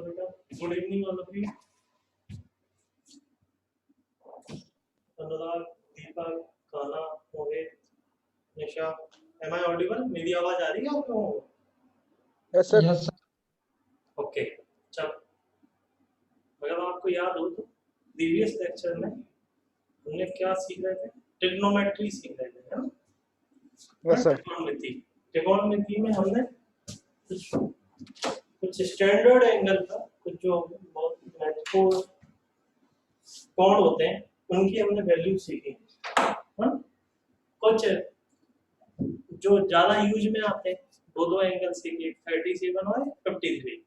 बेटा, good evening all of you. Anurag, Deepak, Kana, Mohit, Nisha, M I audible? मेरी आवाज आ रही है आप लोगों को? Yes sir. Yes sir. Okay, चलो, अगर आपको याद हो तो प्रीवियस लेक्चर में हमने क्या सीख रहे थे? ट्रिग्नोमेट्री सीख रहे थे, है ना? Yes sir. ट्रिग्नोमेट्री में हमने कुछ स्टैंडर्ड एंगल का, कुछ जो बहुत महत्वपूर्ण कोण होते हैं उनकी हमने वैल्यू सीखी। हाँ, कुछ जो ज्यादा यूज में आते हैं, दो एंगल सीखे, 37 और 53।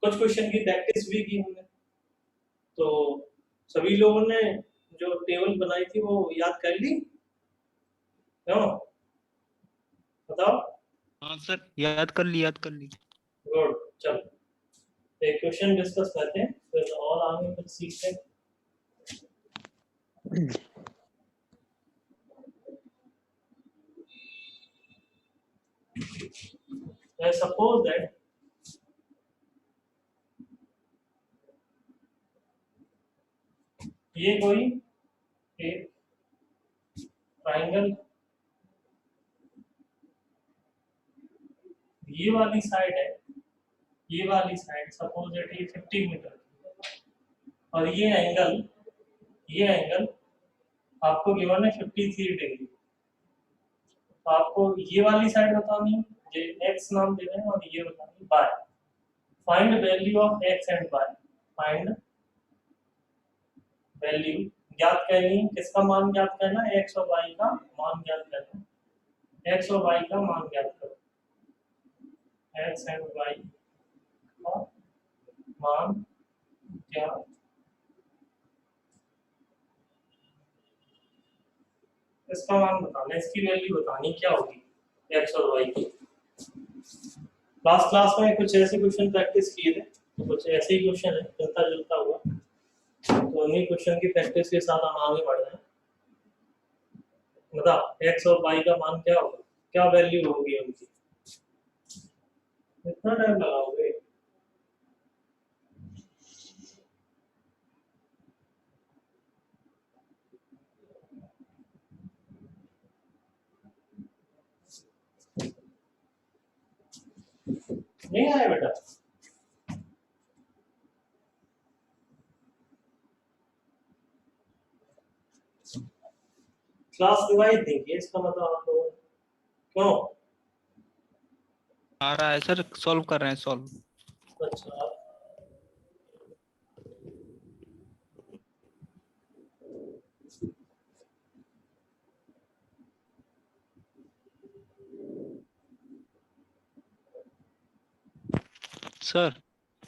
कुछ क्वेश्चन की प्रैक्टिस भी की हमने। तो सभी लोगों ने जो टेबल बनाई थी वो याद कर ली? क्यों बताओ? हाँ सर, याद कर ली। गुड, चलो एक क्वेश्चन डिस्कस करते हैं, फिर और आगे कुछ सीखते हैं। I suppose that ये कोई एक ट्राइंगल, ये वाली साइड है, ये वाली साइड सपोज दैट ये 50 मीटर और ये एंगल आपको गिवन है 53 डिग्री। तो आपको ये वाली साइड बतानी है, ये x नाम दे रहे हैं, और ये बतानी है y। Find value of x and y। Find value ज्ञात करनी है, किसका मान ज्ञात करना है? x और y का मान ज्ञात करना है। x और y का मान ज्ञात करो, x एंड y का मान ज्ञात। इसका मान बताना, इसकी वैल्यू बतानी क्या होगी x और y की। लास्ट क्लास में कुछ ऐसे क्वेश्चन प्रैक्टिस किए थे, तो कुछ ऐसे ही क्वेश्चन है मिलता जुलता हुआ, तो उन्हीं क्वेश्चन की प्रैक्टिस के साथ हम आगे बढ़ रहे हैं। बता, x और y का मान क्या होगा, क्या वैल्यू होगी उनकी? कितना टाइम लगाओगे? नहीं आया बेटा? क्लास डिवाइड देंगे इसका मतलब आप लोग क्यों? आ रहा है सर, सॉल्व कर रहे हैं सॉल्व। अच्छा, सर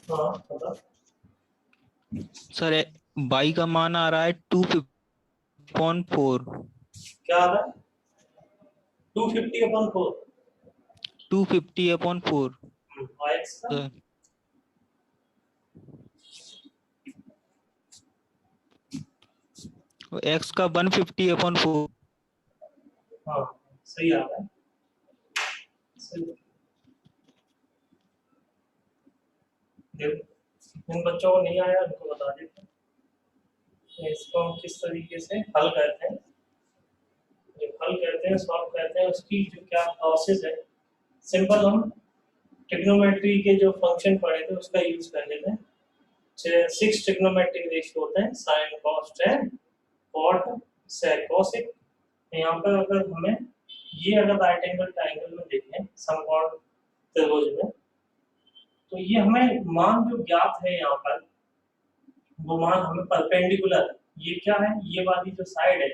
हाँ बता। सर y का मान आ रहा है 250/4। क्या आ रहा है? 250/4। 250/4 और x का? सर। x का 150/4। हाँ सही आ रहा है, सही। देखो जिन बच्चों को नहीं आया उनको बता देते हैं इसको हम किस तरीके से हल करते हैं। जो हल करते हैं, सॉल्व करते हैं, उसकी जो क्या प्रोसेस है, सिंपल हम ट्रिग्नोमेट्री के जो फंक्शन पढ़े थे उसका यूज कर लेते हैं। 6 ट्रिग्नोमेट्रिक रेशियो होते हैं, साइन, कॉस, टैन, कॉट, सेक, कोसेक। यहाँ पर अगर हमें ये अगर राइट एंगल ट्रायंगल में देखें समकोण त्रिभुज में, तो ये हमें मान जो ज्ञात है यहाँ पर, वो मान हमें परपेंडिकुलर, ये क्या है, ये वाली जो साइड है,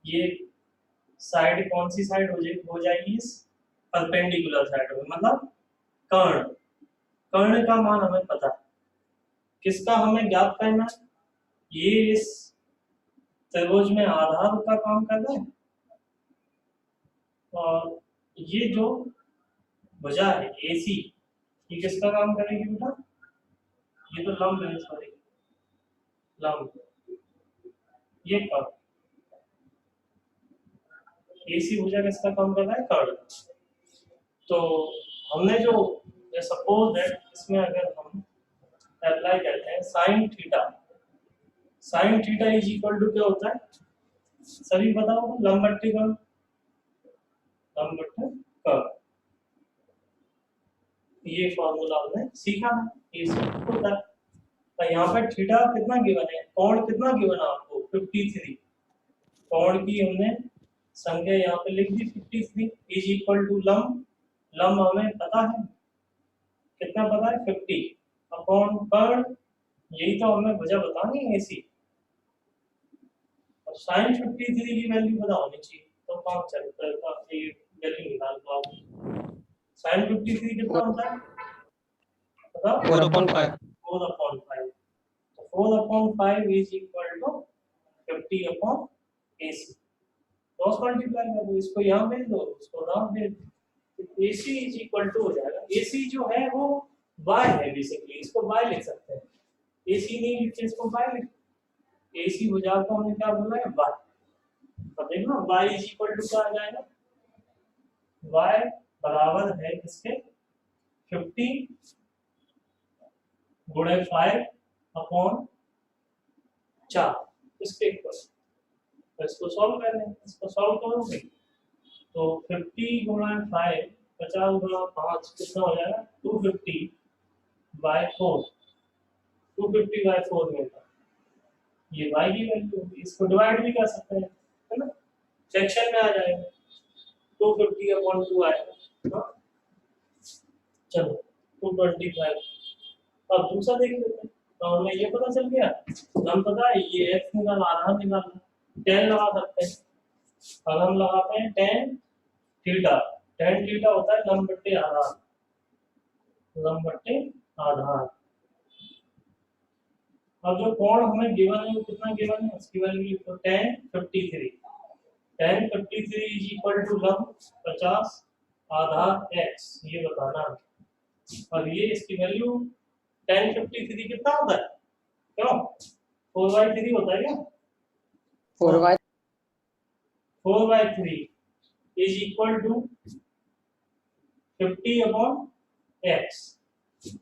ये साइड कौन सी साइड हो जाएगी? इस परपेंडिकुलर साइड में, मतलब कर्ण। कर्ण का मान हमें पता है, किसका हमें ज्ञात करना है? ये इस त्रिभुज में आधार का काम कर रहा है, और ये जो भुजा है AC, ये किसका काम करेगी बेटा? ये तो लंब है, सॉरी लंब, ये कर्व। AC भुजा किसका काम कर रहा है? कर्व। तो हमने जो सपोज दैट इसमें अगर हम अप्लाई करते हैं sine theta is equal to क्या होता है, सभी बताओ, लंब बट्टे का ये फॉर्मूला हमने सीखा है, ये सब होता है। तो यहाँ पर थीटा कितना गिवन है, कोण कितना गिवन है आपको 53, कोण की हमने संख्या यहाँ पे लिख दी 53 इज इक्वल टू लंब हमें पता है, कितना पता है 50 अपॉन कर्ण, यही तो हमें वजह बतानी है ऐसी, और साइन 53 की वैल्यू पता होनी चाहिए तो काम चलता है, ये वैल्यू निकाल पाओगे। साइन 53 कितना होता है पता, 4/5 4/5, तो 4/5 is equal to 50 upon AC, cross multiply कर दो, इसको यहाँ भेज दो, उसको यहाँ भेज दो, AC इज इक्वल टू हो जाएगा, AC जो है वो y है बेसिकली, इसको y लिख सकते हैं, AC नहीं लिखते इसको y लिख, AC हो जाएगा, हमने क्या बोला है y, अब देखो y इज इक्वल टू क्या आ जाएगा, y बराबर है किसके 50 गुणे 5 अपॉन 4, इसके इक्वल, तो इसको सॉल्व कर लें, इसको सॉल्व करोगे तो 50 गुणा 5 50 गुणा 5 कितना हो जाएगा 250/4, 250/4 मिलता है, ये y की वैल्यू होगी, इसको डिवाइड भी कर सकते हैं, है ना, सेक्शन में आ जाएगा 250/2 आएगा, हाँ? चलो 225, अब दूसरा देख लेते हैं, तो हमें ये पता चल गया, हम पता है ये x निकाल आधार निकालना, tan लगा सकते हैं, अब हम लगाते हैं tan थीटा होता है लंब बट्टे आधार, अब जो कोण हमें गिवन है वो कितना गिवन है, उसकी वैल्यू लिखो tan 53 इज इक्वल टू लंब 50 आधार x, ये बताना है, और ये इसकी वैल्यू tan 53 कितना होता है, क्यों 4/3 होता है क्या, 4/3 इज इक्वल टू 50/x,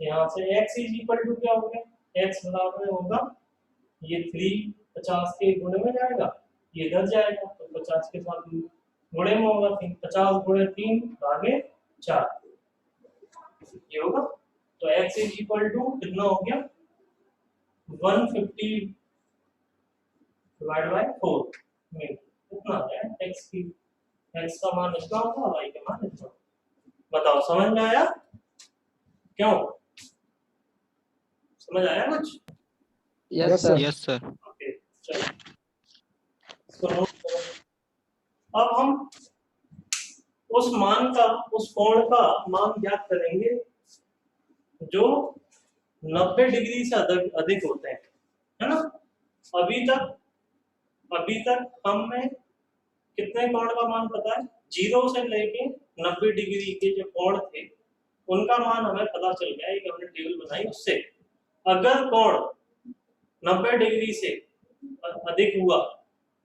यहाँ से x इज इक्वल टू क्या हो गया, x बराबर होगा ये 3 50 के गुणे में जाएगा, ये इधर जाएगा तो 50 के साथ गुणे में होगा, 50 गुणे 3 भागे 4, ये होगा, तो x इज इक्वल टू कितना हो गया 150/4 में कितना है x का मान इतना होगा, y का मान इतना, बताओ समझ में आया, क्यों समझ आया कुछ, yes sir. Yes sir. Okay चलो इसको नोट करो, अब हम उस कोण का मान ज्ञात करेंगे जो 90 डिग्री से अधिक होते हैं, है ना, अभी तक हमें कितने कोण का मान पता है, 0 से लेके 90 डिग्री के जो कोण थे उनका मान हमें पता चल गया, एक हमने टेबल बनाई उससे, अगर कोण 90 डिग्री से अधिक हुआ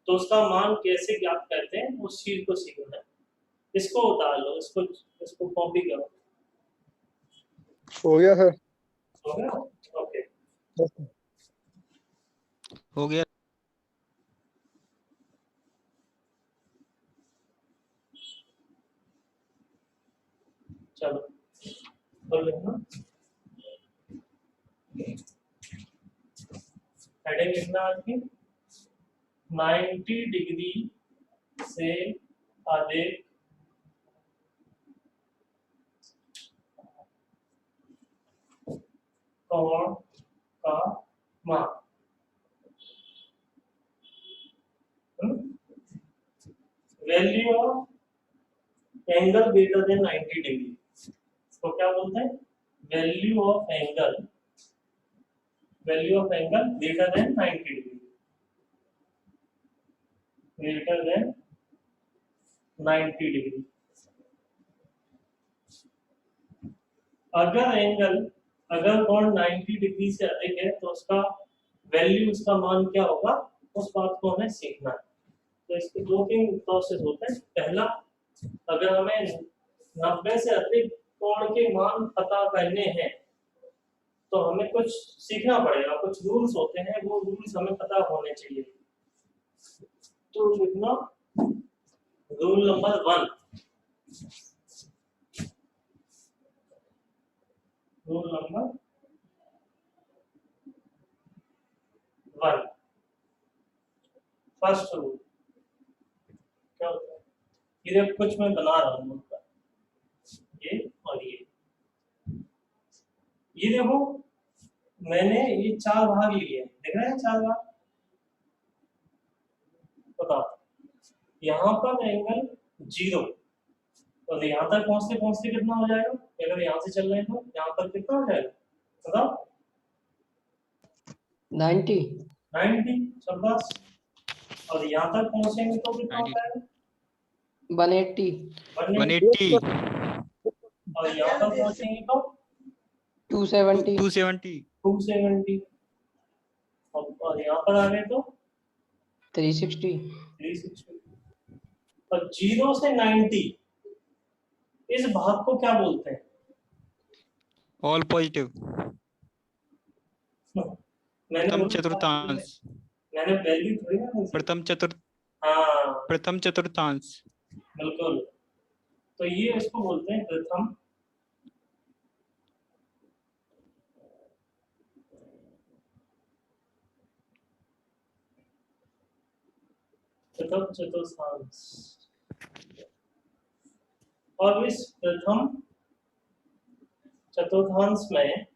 तो उसका मान कैसे ज्ञात करते हैं उस चीज को सीखना है, इसको उतार लो, इसको कॉपी करो, हो गया सर। हो गया, ओके हो गया। चलो बोल लेना, हेडिंग लिखना आपकी 90 डिग्री से अधिक कोण का मान, value of angle greater than 90 degree, इसको क्या बोलते हैं, value of angle greater than 90 degree, greater than 90 degree, अगर कोण 90 डिग्री से अधिक है तो उसका वैल्यू, उसका मान क्या होगा, उस बात को हमें सीखना है, तो इसके 2-3 प्रोसेस होते हैं, पहला अगर हमें 90 से अधिक कोण के मान पता करने हैं तो हमें कुछ सीखना पड़ेगा, कुछ रूल्स होते हैं, वो रूल्स हमें पता होने चाहिए। तो लिखना rule number 1, rule number 1, first rule क्या होता है? ये देखो कुछ मैं बना रहा हूँ उनका, ये और ये देखो मैंने ये 4 भाग लिए हैं, देख रहे हैं 4 भाग। बताओ यहाँ पर एंगल 0 और यहाँ तक पहुंचते कितना हो जाएगा? अगर यहाँ से चल रहे हैं तो यहाँ पर कितना हो जाएगा बताओ? 90 90, शाबाश। और यहाँ तक पहुंचेंगे तो कितना हो 90 जाएगा? 180 180 और यहाँ पर पहुंचेंगे तो 270 270 270 और यहाँ पर आ गए तो 360 360। और 0 से 90 इस भाग को क्या बोलते हैं? ऑल पॉजिटिव मैंने प्रथम बोला- चतुर्थांश मैंने वैल्यू थोड़ी ना पूछी। हाँ प्रथम चतुर्थांश बिल्कुल, तो ये इसको बोलते हैं प्रथम चतुर्थांश। और इस प्रथम चतुर्थांश में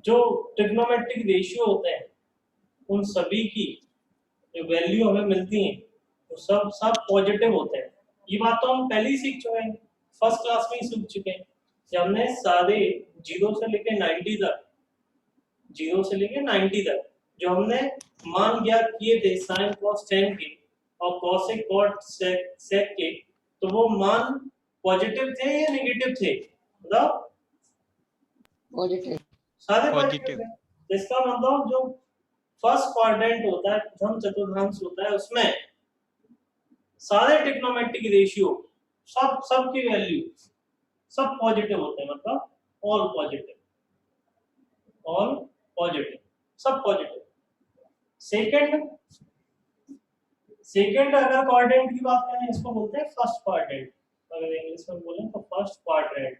जो ट्रिग्नोमेट्रिक रेशियो होते हैं उन सभी की जो वैल्यू हमें मिलती है वो सब पॉजिटिव होते हैं। ये बात तो हम पहले ही सीख चुके हैं, फर्स्ट क्लास में ही सीख चुके हैं कि हमने सारे 0 से लेके 90 तक, 0 से लेके 90 तक जो हमने मान ज्ञात किए थे sin cos tan के और cosec cot sec के, तो वो मान पॉजिटिव थे या नेगेटिव थे बताओ? पॉजिटिव सारे Positive। पॉजिटिव थे। इसका मतलब जो फर्स्ट क्वाड्रेंट होता है, प्रथम चतुर्थांश होता है, उसमें सारे ट्रिग्नोमेट्रिक रेशियो सब की वैल्यू सब पॉजिटिव होते हैं, मतलब ऑल पॉजिटिव सब पॉजिटिव। सेकंड अगर क्वाड्रेंट की बात करें इसको बोलते हैं फर्स्ट क्वाड्रेंट, अगर इंग्लिश में बोलें तो फर्स्ट क्वाड्रेंट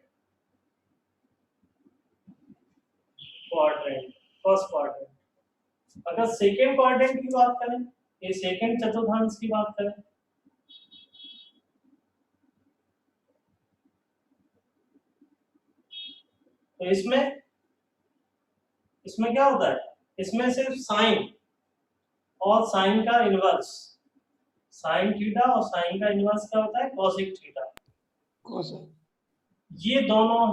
फर्स्ट क्वाड्रेंट। अगर सेकंड क्वाड्रेंट की बात करें, ये सेकंड चतुर्थांश की बात करें, तो इसमें क्या होता है? इसमें सिर्फ साइन और साइन का इनवर्स, साइन थीटा और साइन का इनवर्स क्या होता है? Cosec theta. कोसेक ये दोनों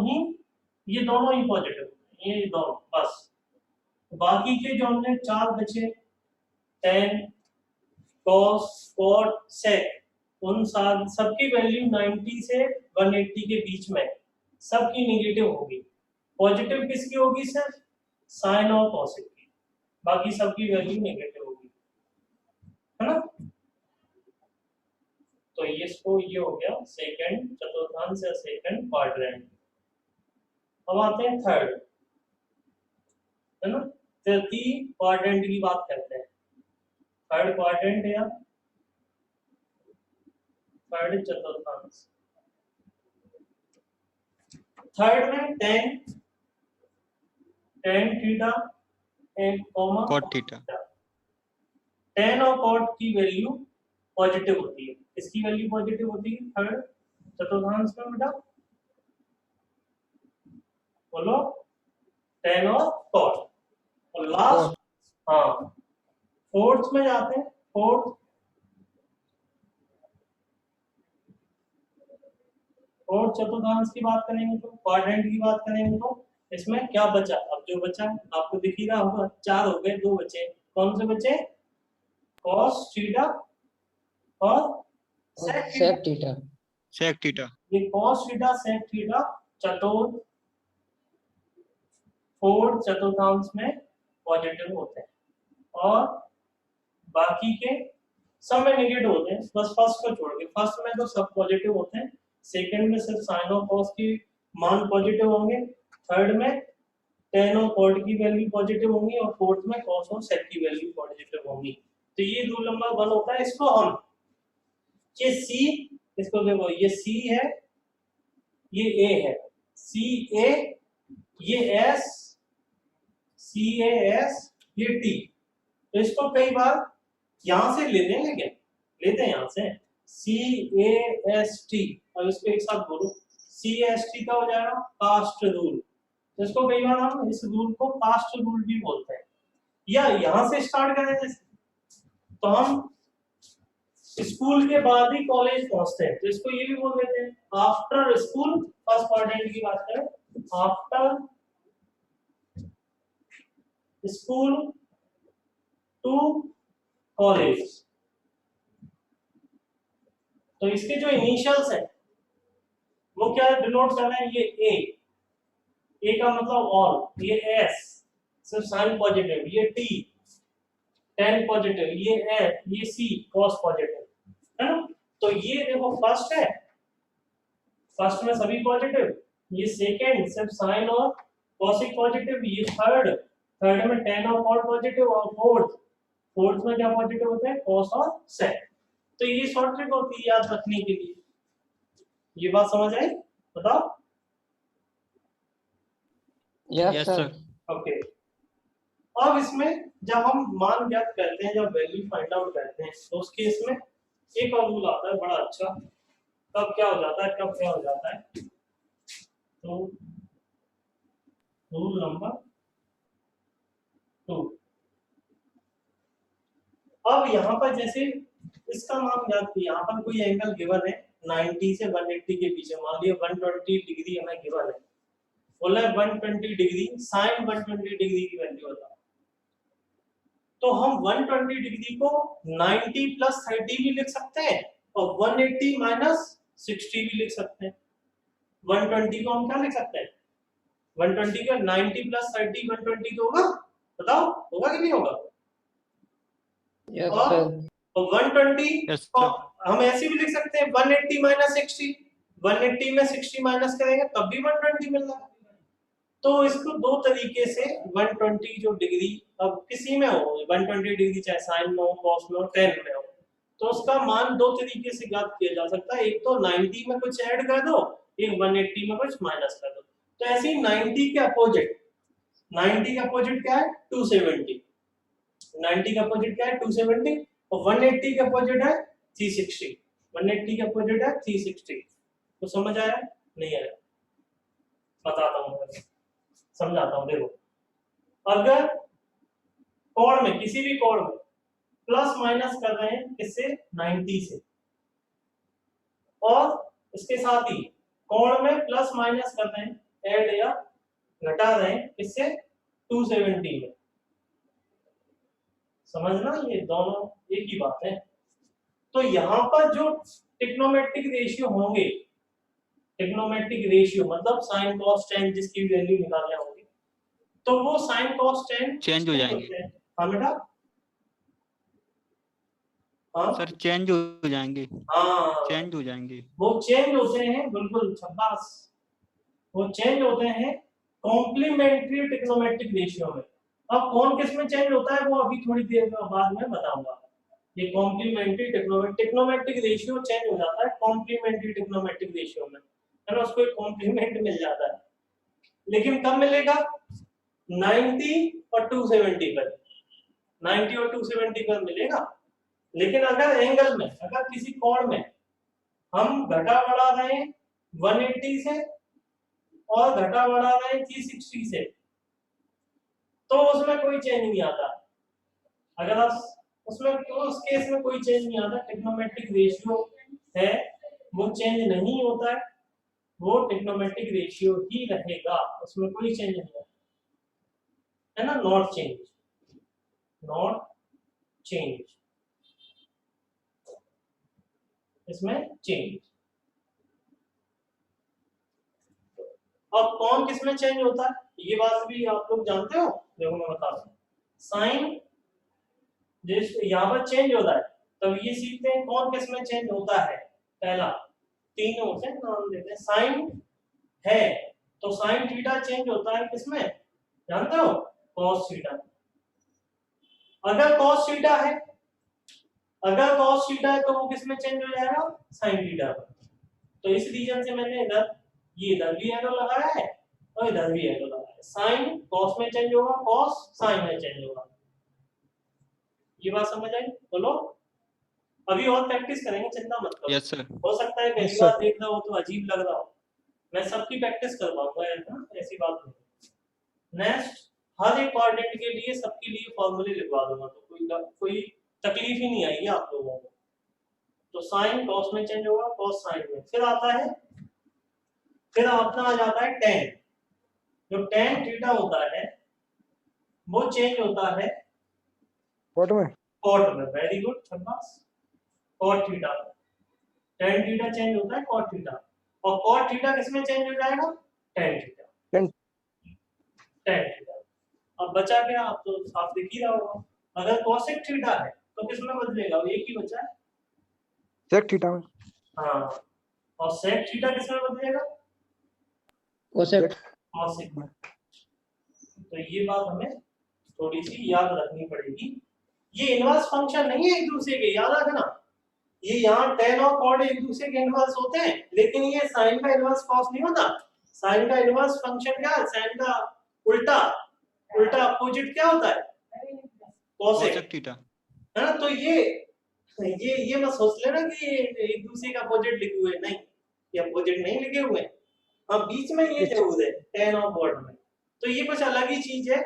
ही पॉजिटिव, ये दोनों बस। बाकी के जो हमने 4 बचे tan cos cot sec, उन सबकी वैल्यू 90 से 180 के बीच में सबकी नेगेटिव होगी। पॉजिटिव किसकी होगी? सिर्फ साइन और कॉसेक की, बाकी सबकी वैल्यू नेगेटिव होगी, है ना? तो ये हो गया सेकंड चतुर्थांश या सेकंड क्वाड्रेंट। अब आते हैं थर्ड, है ना? तृतीय क्वाड्रेंट की बात करते हैं। थर्ड क्वाड्रेंट या थर्ड चतुर्थांश। थर्ड में tan theta and comma cot theta tan और cot की वैल्यू पॉजिटिव होती है। इसकी वैल्यू पॉजिटिव होती है थर्ड चतुर्थांश में बेटा, बोलो tan और cot। और लास्ट हाँ फोर्थ में जाते हैं। फोर्थ चतुर्थांश की बात करेंगे तो, क्वाड्रेंट की बात करेंगे तो इसमें क्या बचा? अब जो बचा आपको दिख ही रहा होगा, 4 हो गए, 2 बचे। कौन से बचे? cos थीटा और sec sec theta sec theta ये cos theta sec theta fourth चतुर्थांश में पॉजिटिव होते हैं और बाकी के सब में नेगेटिव होते हैं, बस फर्स्ट को छोड़ के। फर्स्ट में तो सब पॉजिटिव होते हैं, सेकंड में सिर्फ साइन और कॉस की मान पॉजिटिव होंगे, थर्ड में टेन और कॉट की वैल्यू पॉजिटिव होंगी, और फोर्थ में कॉस और सेक की वैल्यू पॉजिटिव होंगी। तो ये रूल नंबर 1 होता है। इसको हम ये सी, इसको देखो ये सी है, ये ए है, सी ए, ये एस, सी ए एस, ये टी। तो इसको कई बार यहां से लेते हैं, लेकिन लेते हैं यहां से सी ए एस टी। अब इसको एक साथ बोलो, सी एस टी का हो जाएगा कास्ट रूल। तो इसको कई बार हम इस रूल को कास्ट रूल भी बोलते हैं। या यहां से स्टार्ट करें जैसे, तो हम स्कूल के बाद ही कॉलेज पहुंचते हैं, तो इसको ये भी बोल देते हैं आफ्टर स्कूल। फर्स्ट क्वाड्रेंट की बात करें, आफ्टर स्कूल टू कॉलेज। तो इसके जो इनिशियल्स हैं वो क्या डिनोट कर रहे हैं, ये ए का मतलब ऑल, ये एस सिर्फ साइन पॉजिटिव, ये टी 10 पॉजिटिव, ये एफ, ये सी कॉस पॉजिटिव, है ना। तो ये देखो फर्स्ट है, फर्स्ट में सभी पॉजिटिव, ये सेकंड सिर्फ साइन और कॉसिक पॉजिटिव, ये थर्ड में 10 और कॉट पॉजिटिव, और फोर्थ में क्या पॉजिटिव होते हैं, कॉस और सेक। तो ये शॉर्ट ट्रिक होती है याद रखने के लिए। ये बात समझ आई, बताओ। Yes sir. ओके, अब इसमें जब हम मान ज्ञात करते हैं, जब वैल्यू फाइंड आउट करते हैं, तो उस केस में एक और रूल आता है बड़ा अच्छा। कब क्या हो जाता है, कब क्या हो जाता है, तो रूल नंबर 2। अब यहाँ पर जैसे इसका मान ज्ञात किया, यहाँ पर कोई एंगल गिवन है 90 से 180 के बीच में, मान लिया 120 डिग्री हमें गिवन है, बोला है 120 डिग्री साइन 120 डिग्री की वैल्यू होता है। तो हम 120 डिग्री को 90 प्लस 30 भी लिख सकते हैं, और 180 माइनस 60 भी लिख सकते हैं। 120 को हम क्या लिख सकते हैं, 120 का 90 प्लस 30 120 तो होगा, बताओ होगा कि नहीं होगा। यस और सर। 120 Yes, को sir. हम ऐसे भी लिख सकते हैं 180 माइनस 60, 180 में 60 माइनस करेंगे तब भी 120 मिल रहा है। तो इसको दो तरीके से 120 जो डिग्री, अब किसी में हो 120 डिग्री, चाहे साइन में हो, कॉस में हो, टेन में हो, तो उसका मान दो तरीके से ज्ञात किया जा सकता है। एक तो 90 में कुछ ऐड कर दो, एक 180 में कुछ माइनस कर दो। तो ऐसे ही 90 के अपोजिट, 90 का अपोजिट क्या है 270, 90 का अपोजिट क्या है 270, और 180 का अपोजिट है 360, 180 का अपोजिट है 360। तो समझ आया नहीं आया, बताता हूँ, समझाता हूँ। देखो, अगर कोण में, किसी भी कोण में प्लस माइनस कर रहे हैं किससे, 90 से, और इसके साथ ही कोण में प्लस माइनस कर रहे हैं, ऐड या घटा रहे हैं किससे, 270 में। समझना, ये दोनों एक ही बात है। तो यहां पर जो ट्रिग्नोमेट्रिक रेशियो होंगे, ट्रिग्नोमेट्रिक रेशियो मतलब साइन कॉस टेन जिसकी वैल्यू निकालना होगी, तो वो साइन कॉस टेन चेंज हो जाएंगे। हाँ बेटा, हाँ सर चेंज हो जाएंगे, हाँ चेंज हो जाएंगे। वो चेंज होते हैं, बिल्कुल शाबाश, वो चेंज होते हैं कॉम्प्लीमेंट्री ट्रिग्नोमेट्रिक रेशियो में। अब कौन किस में चेंज होता है वो अभी थोड़ी देर बाद में बताऊंगा। ये कॉम्प्लीमेंट्री ट्रिग्नोमेट्रिक रेशियो चेंज हो जाता है कॉम्प्लीमेंट्री ट्रिग्नोमेट्रिक रेशियो में, है ना, उसको एक कॉम्प्लीमेंट मिल जाता है। लेकिन कब मिलेगा, 90 और 270 पर, 90 और 270 पर मिलेगा। लेकिन अगर एंगल में, अगर किसी कोण में हम घटा बढ़ा रहे हैं 180 से और घटा बढ़ा रहे हैं 360 से, तो उसमें कोई चेंज नहीं आता। अगर आप उसमें, उस केस में कोई चेंज नहीं आता, ट्रिग्नोमेट्रिक रेशियो है वो चेंज नहीं होता है, वो ट्रिग्नोमेट्रिक रेशियो ही रहेगा, उसमें कोई चेंज नहीं होता है ना, नॉट चेंज, नॉट चेंज, इसमें चेंज। अब कौन किसमें चेंज होता है ये बात भी आप लोग जानते हो, देखो मैं बता रहा हूं। साइन जिस यहाँ पर चेंज होता है, तब ये सीखते हैं कौन किसमें चेंज होता है। पहला तीनों से नाम देते हैं। साइन है तो साइन थीटा चेंज होता है किसमें, जानते हो, कॉस थीटा। अगर कॉस थीटा है, अगर कॉस थीटा है तो वो किसमें चेंज हो जाएगा, साइन थीटा पर। तो इस रीजन से मैंने इधर ये इधर भी एरो लगाया है और इधर भी एरो लगाया है। साइन कॉस में चेंज होगा, कॉस साइन में चेंज होगा। ये बात समझ आई, बोलो। अभी और प्रैक्टिस करेंगे, चिंता मत करो। Yes sir. हो सकता है पहली Yes, sir. बार देख रहा हो तो अजीब लग रहा हो, मैं सबकी प्रैक्टिस करवाऊंगा, है ना, ऐसी बात नहीं। नेक्स्ट हर एक क्वाड्रेंट के लिए सबके लिए फॉर्मूले लिखवा दूंगा, तो कोई तकलीफ ही नहीं आएगी आप लोगों को। तो साइन कॉस में चेंज होगा, कॉस साइन में। फिर आता है, फिर अपना आ जाता है टेन। जो टेन थीटा होता है वो चेंज होता है व्हाट में? कॉट में। वेरी गुड शाबाश, cot theta. Tan theta change होता है कॉट थीटा, और कॉट थीटा किसमें चेंज हो जाएगा, tan theta. Tan. Tan theta. अब बचा क्या, आप तो आप देख ही रहा होगा। अगर कोसेक थीटा है तो किसमें बदलेगा, वो एक ही बचा है, सेक थीटा में। हाँ। और सेक थीटा किसमें बदलेगा, कोसेक कोसेक में। तो ये बात हमें थोड़ी सी याद रखनी पड़ेगी। ये इनवर्स फंक्शन नहीं है एक दूसरे के, याद रखना। ये यहाँ टेन और कॉट एक दूसरे के इनवर्स होते हैं, लेकिन ये साइन का इनवर्स कॉस नहीं होता। साइन का इनवर्स फंक्शन क्या है, साइन का उल्टा, उल्टा अपोजिट क्या होता है, कोसेक, कोसेक थीटा। है ना। तो ये मत सोच लेना कि ये एक दूसरे का अपोजिट लिखे हुए, नहीं, ये अपोजिट नहीं लिखे हुए। हाँ, बीच में ये जरूर है टेन और कॉट में। तो ये कुछ अलग ही चीज है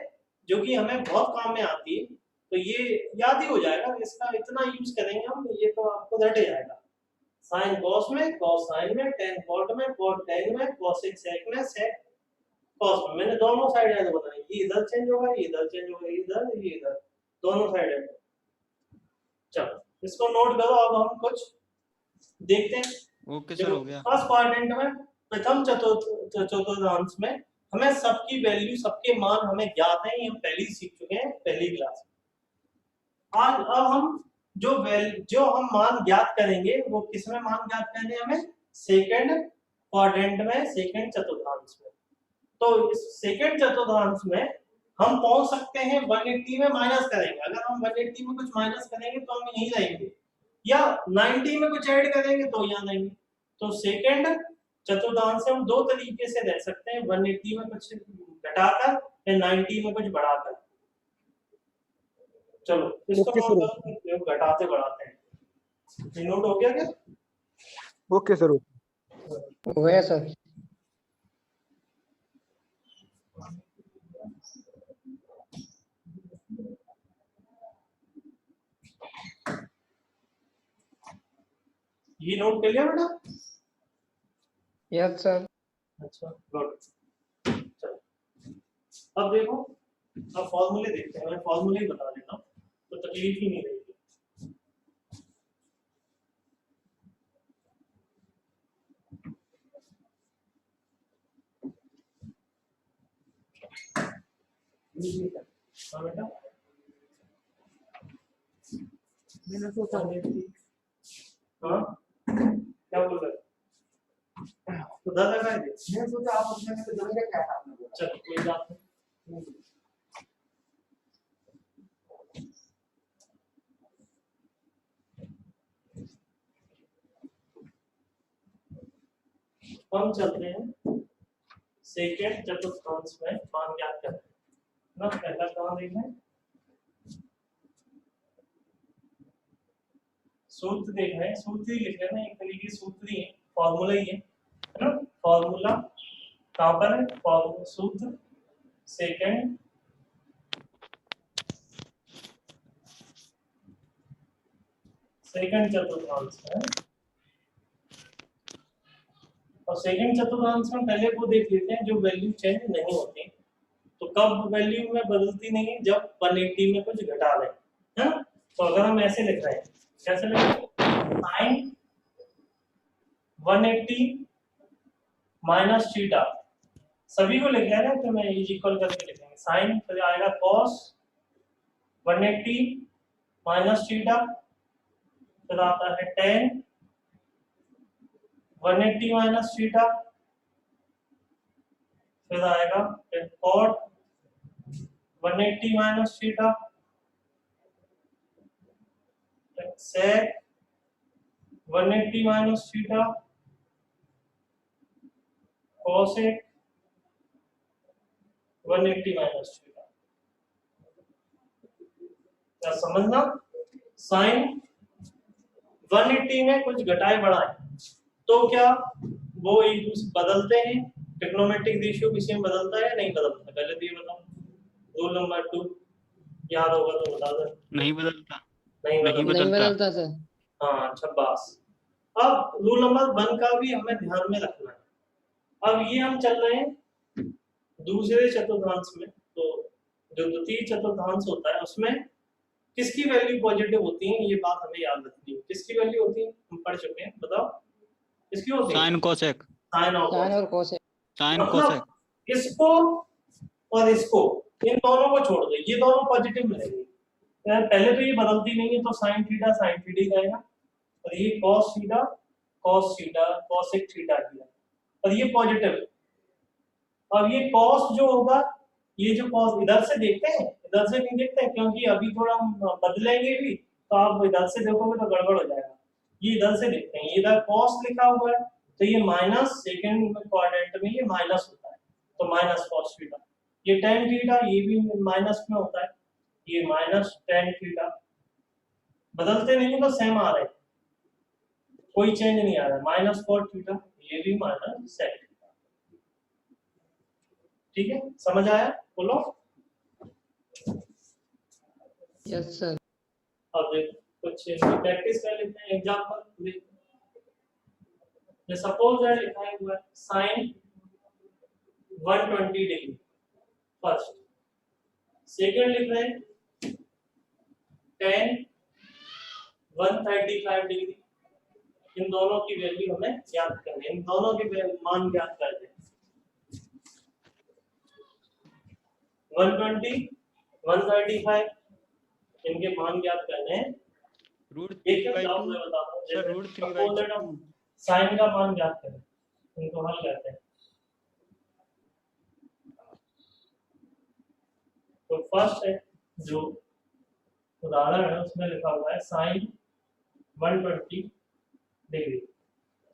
जो कि हमें बहुत काम में आती है। तो ये याद ही हो जाएगा, इसका इतना यूज करेंगे हम, ये तो आपको रट जाएगा। साइन कॉस में, कॉस साइन में, टेन कॉट में, कॉट टेन में, कोसेक सेक में, सेक कॉस में। मैंने दोनों साइड ऐसे बनाई, ये इधर चेंज होगा, ये इधर चेंज होगा, ये इधर, दोनों साइड है। चलो इसको नोट करो। अब हम कुछ देखते हैं। ओके सर, हो गया। फर्स्ट क्वाड्रेंट में प्रथम चतुर्थांश में हमें सबकी वैल्यू, सबके मान हमें ज्ञात है, ये हम पहले ही सीख चुके हैं पहली क्लास में। आज अब हम जो हम मान ज्ञात करेंगे वो किसमें मान ज्ञात करने हमें, सेकंड क्वाड्रेंट में, सेकंड चतुर्थांश में। तो इस सेकंड चतुर्थांश में हम पहुंच सकते हैं 180 में माइनस करेंगे। अगर हम 180 में कुछ माइनस करेंगे तो हम यहीं रहेंगे, या 90 में कुछ ऐड करेंगे तो यहाँ रहेंगे। तो सेकंड चतुर्थांश से हम दो तरीके से रह सकते हैं, 180 में कुछ घटाकर या 90 में कुछ बढ़ाकर। चलो इसको नोट करो, घटाते बढ़ाते हैं। ये नोट हो गया क्या? Okay sir. हो गया सर। ये नोट कर लिया बेटा? Yes sir. अच्छा गुड। चलो अब देखो, अब फॉर्मूले देखते हैं। मैं फॉर्मूले ही बता देता हूँ तो तकलीफ ही नहीं रहेगी। हाँ बेटा, मैंने सोचा हाँ क्या बोल रहे, तो दादा का मैंने सोचा आप उसमें से जमीन क्या था आपने बोला। चलो कोई बात नहीं। हम चलते हैं सेकंड चतुर्थांश में मान ज्ञात करते हैं ना। पहला कहाँ देखना है, सूत्र देखना है। सूत्र ही लिख लेना, एक तरीके सूत्र ही है, फॉर्मूला ही है ना। फॉर्मूला कहाँ पर है, फॉर्मूला सूत्र सेकंड चतुर्थांश में। और सेकंड चतुर्थांश में पहले वो देख लेते हैं जो वैल्यू चेंज नहीं होती। तो कब वैल्यू में बदलती नहीं है, जब 180 में कुछ घटा दें, है ना। तो अगर हम ऐसे लिख रहे हैं, कैसे लिख रहे हैं, साइन 180 माइनस थीटा, सभी को लिख लेना। तो मैं इज इक्वल करके लिखेंगे, साइन फिर आएगा कॉस 180 माइनस थीटा, फिर आता है टेन 180 माइनस थीटा, फिर आएगा cot 180 minus theta, sec 180 minus theta, cosec 180 minus theta. क्या समझना? साइन 180 में कुछ घटाए बढ़ाए तो क्या वो एक दूसरे बदलते हैं? ट्रिग्नोमेट्रिक रेशियो किसी में बदलता है या नहीं बदलता? पहले तो ये बताओ। रूल नंबर 2 याद होगा तो बता दो। नहीं बदलता। नहीं नहीं बदलता। नहीं बदलता। बदलता सर। हाँ, शाबाश। अब रूल नंबर 1 का भी हमें ध्यान में रखना है। अब ये हम चल रहे हैं दूसरे चतुर्थांश में, तो जो द्वितीय चतुर्थांश होता है उसमें किसकी वैल्यू पॉजिटिव होती है, ये बात हमें याद रखनी है। किसकी वैल्यू होती है हम पढ़ चुके हैं, बताओ किसकी होती है? Sine cosec. साइन और साइन cos। और कोसेक। Sine cosec. मतलब इसको और इसको, इन दोनों को छोड़ दो, ये दोनों पॉजिटिव मिलेंगे। यार पहले तो ये बदलती नहीं है, तो साइन थीटा जाएगा, और ये cos थीटा cosec थीटा किया, और ये पॉजिटिव है। अब ये cos जो होगा, ये जो cos इधर से देखते हैं, इधर से नहीं देखते हैं, क्योंकि अभी थोड़ा हम बदलेंगे भी, तो आप इधर से देखोगे तो गड़बड़ हो जाएगा। ये इधर से देखते हैं, ये इधर cos लिखा हुआ है, तो ये माइनस सेकंड क्वाड्रेंट में ये माइनस होता है, तो माइनस cos थीटा। ये tan थीटा ये भी माइनस में होता है, ये माइनस tan थीटा। बदलते नहीं तो सेम आ रहे हैं, कोई चेंज नहीं आ रहा है। माइनस cot थीटा, ये भी माइनस sec थीटा। ठीक है, समझ आया? बोलो। Yes sir. अब कुछ प्रैक्टिस कर लेते हैं, एग्जांपल। ये सपोज है लिखा हुआ है sin 120 डिग्री फर्स्ट, सेकंड लिख रहे हैं tan 135 डिग्री। इन दोनों की वैल्यू हमें ज्ञात करनी है, इन दोनों के मान ज्ञात कर दें। 120 135 इनके मान ज्ञात करने हैं। रूट एक 3/2 मैं बताता हूं, सर, रूट 3/2 साइन का मान ज्ञात करें, इनको हल करते हैं। तो फर्स्ट है जो उदाहरण है उसमें लिखा हुआ है साइन 120 डिग्री।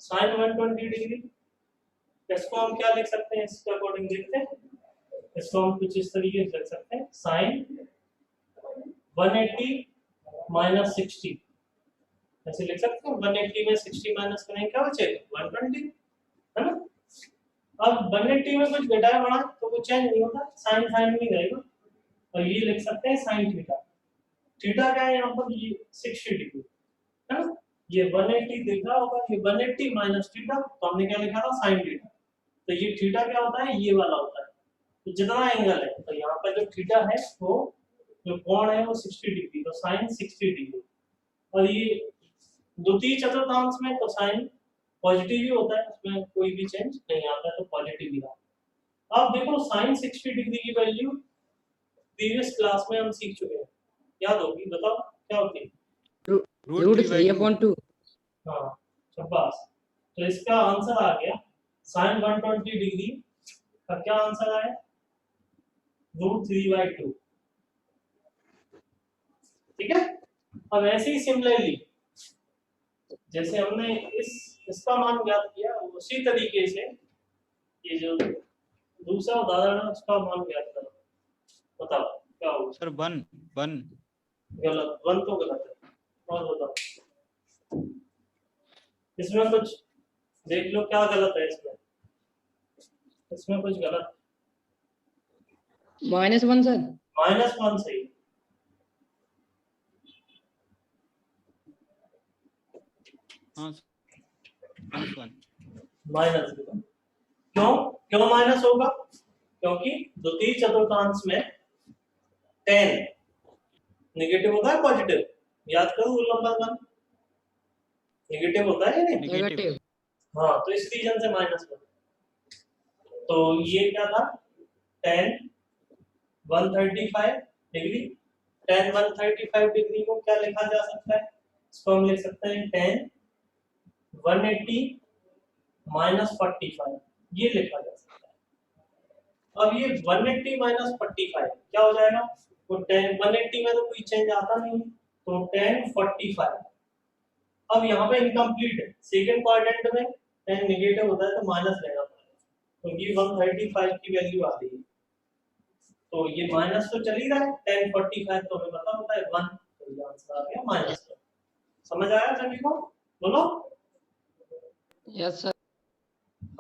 साइन 120 डिग्री, इसको हम क्या लिख सकते हैं? इसके अकॉर्डिंग देखते हैं। इसको हम कुछ इस तरीके से लिख सकते हैं, साइन 180 माइनस 60, ऐसे लिख सकते हैं। 180 में 60 माइनस करेंगे क्या बचेगा? 120, है ना? अब 180 में कुछ घटाया बढ़ा तो कुछ चेंज नहीं होता, साइन साइन नहीं रहेगा। और ये लिख सकते हैं साइन थीटा। थीटा क्या है यहाँ पर? ये 60 डिग्री, है ना? ये 180 दिख रहा होगा, ये 180 माइनस थीटा, तो हमने क्या लिखा था? Sine theta. तो ये थीटा क्या होता है? ये वाला होता है। तो जितना एंगल है, तो यहाँ पर जो थीटा है वो जो कोण है वो 60 डिग्री, तो साइन 60 डिग्री। और ये द्वितीय चतुर्थांश में तो साइन पॉजिटिव ही होता है, उसमें कोई भी चेंज नहीं आता है, तो पॉजिटिव ही रहा। अब देखो साइन 60 डिग्री की वैल्यू प्रीवियस क्लास में हम सीख चुके हैं, याद होगी, बताओ क्या होती है? रूट 3/2। हाँ, शाबाश। तो इसका आंसर आ गया साइन 120 डिग्री का क्या आंसर आया? रूट 3/2। ठीक है। अब ऐसे ही सिमिलरली जैसे हमने इसका मान ज्ञात किया, उसी तरीके से ये जो दूसरा उदाहरण है उसका मान ज्ञात करो। बताओ क्या होगा? सर 1 गलत, 1 तो गलत है। और बताओ इसमें कुछ देख लो क्या गलत है इसमें। इसमें कुछ गलत। -1 सर। -1 सही। हाँ -1 माइनस क्यों? क्यों माइनस होगा? क्योंकि द्वितीय चतुर्थांश में tan नेगेटिव होता है पॉजिटिव? याद करो रूल नंबर 1, नेगेटिव होता है या नहीं? नेगेटिव। हाँ, तो इस रीजन से -1। तो ये क्या था? tan 135 degree. tan 135 डिग्री को क्या लिखा जा सकता है? इसको हम लिख सकते हैं tan 180 -45 ये लिखा जा सकता है। अब ये 180 -45 क्या हो जाएगा? तो 180 में तो कोई चेंज आता नहीं है, तो 1045। अब यहाँ पे इनकम्प्लीट है, सेकंड क्वाड्रेंट में 10 नेगेटिव होता है तो माइनस लेना पड़ेगा, तो ये 135 की वैल्यू आ रही है, तो ये माइनस तो चल ही रहा है, 1045 तो हमें पता होता है 1, तो ये आंसर आ गया -1। समझ आया सभी को? बोलो। Yes, sir.